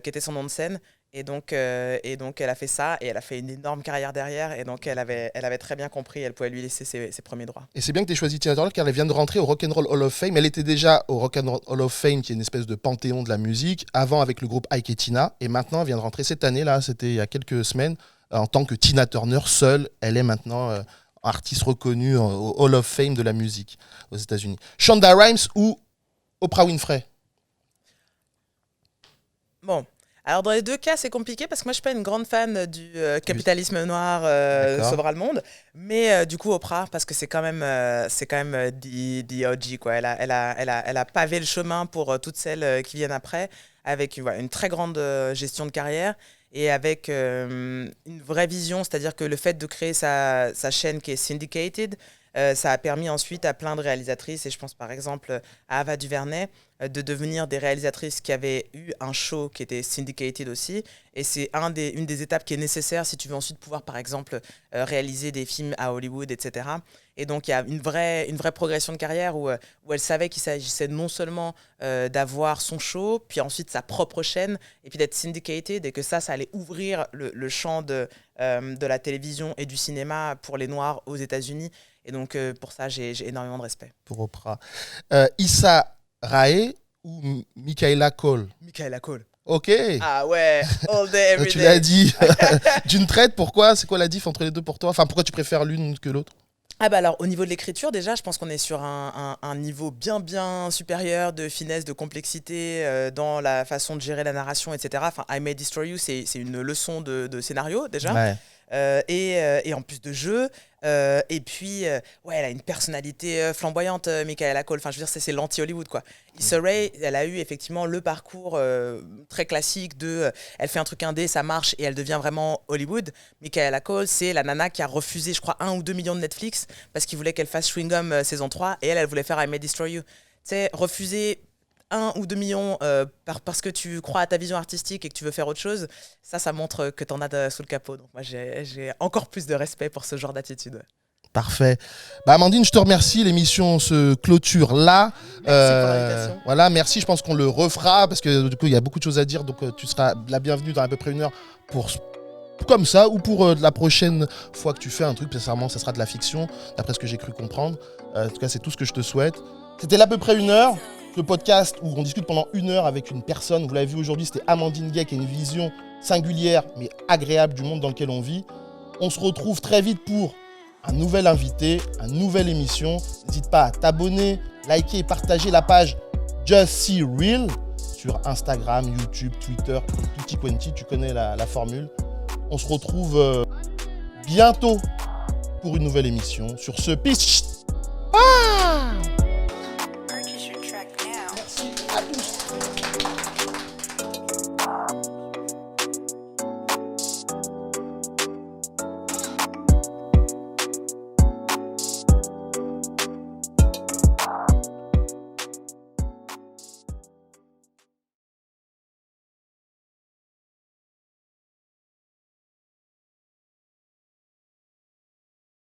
qui était son nom de scène. Et donc elle a fait ça et elle a fait une énorme carrière derrière. Et donc elle avait très bien compris, elle pouvait lui laisser ses premiers droits. Et c'est bien que tu aies choisi Tina Turner car elle vient de rentrer au Rock and Roll Hall of Fame. Elle était déjà au Rock and Roll Hall of Fame, qui est une espèce de panthéon de la musique, avant avec le groupe Ike et Tina. Et maintenant, elle vient de rentrer cette année, là, c'était il y a quelques semaines, en tant que Tina Turner seule. Elle est maintenant artiste reconnue au Hall of Fame de la musique aux États-Unis. Shonda Rhimes ou Oprah Winfrey? Bon. Alors dans les deux cas, c'est compliqué parce que moi je suis pas une grande fan du capitalisme noir sauvera le monde, mais du coup Oprah parce que c'est quand même the OG quoi. Elle a pavé le chemin pour toutes celles qui viennent après avec une très grande gestion de carrière et avec une vraie vision, c'est-à-dire que le fait de créer sa chaîne qui est syndicated, ça a permis ensuite à plein de réalisatrices, et je pense par exemple à Ava DuVernay, de devenir des réalisatrices qui avaient eu un show qui était syndicated aussi. Et c'est une des étapes qui est nécessaire si tu veux ensuite pouvoir, par exemple, réaliser des films à Hollywood, etc. Et donc, il y a une vraie progression de carrière où elle savait qu'il s'agissait non seulement d'avoir son show, puis ensuite sa propre chaîne, et puis d'être syndicated, et que ça allait ouvrir le champ de la télévision et du cinéma pour les Noirs aux États-Unis. Et donc, pour ça, j'ai énormément de respect. Pour Oprah. Issa Rae ou Michaela Cole? Michaela Cole. Ok. Ah ouais, all day, every day. Tu l'as dit. D'une traite, pourquoi? C'est quoi la diff entre les deux pour toi? Enfin, pourquoi tu préfères l'une que l'autre? Ah bah alors, au niveau de l'écriture, déjà, je pense qu'on est sur un niveau bien supérieur de finesse, de complexité dans la façon de gérer la narration, etc. Enfin, I May Destroy You, c'est une leçon de scénario, déjà. Ouais. Et en plus de jeu. Et puis, elle a une personnalité flamboyante, Michaela Cole. Enfin, je veux dire, c'est l'anti-Hollywood, quoi. Issa Rae, elle a eu effectivement le parcours très classique de elle fait un truc indé, ça marche et elle devient vraiment Hollywood. Michaela Cole, c'est la nana qui a refusé, je crois, 1 ou 2 millions de Netflix parce qu'il voulait qu'elle fasse Chewing Gum saison 3 et elle voulait faire I May Destroy You. Tu sais, refuser 1 ou 2 millions parce que tu crois à ta vision artistique et que tu veux faire autre chose, ça montre que tu en as sous le capot. Donc moi, j'ai encore plus de respect pour ce genre d'attitude. Parfait. Bah, Amandine, je te remercie. L'émission se clôture là. Merci pour l'invitation. Voilà, merci. Je pense qu'on le refera parce que du coup, il y a beaucoup de choses à dire. Donc, tu seras la bienvenue dans à peu près 1 heure pour comme ça ou pour la prochaine fois que tu fais un truc. Sincèrement, ça sera de la fiction, d'après ce que j'ai cru comprendre. En tout cas, c'est tout ce que je te souhaite. C'était l'à peu près 1 heure. Le podcast où on discute pendant 1 heure avec une personne. Vous l'avez vu aujourd'hui, c'était Amandine Gay qui a une vision singulière mais agréable du monde dans lequel on vit. On se retrouve très vite pour un nouvel invité, une nouvelle émission. N'hésite pas à t'abonner, liker et partager la page Just See Real sur Instagram, YouTube, Twitter et tutti quanti, tu connais la formule. On se retrouve bientôt pour une nouvelle émission. Sur ce, peace. Merci à tous.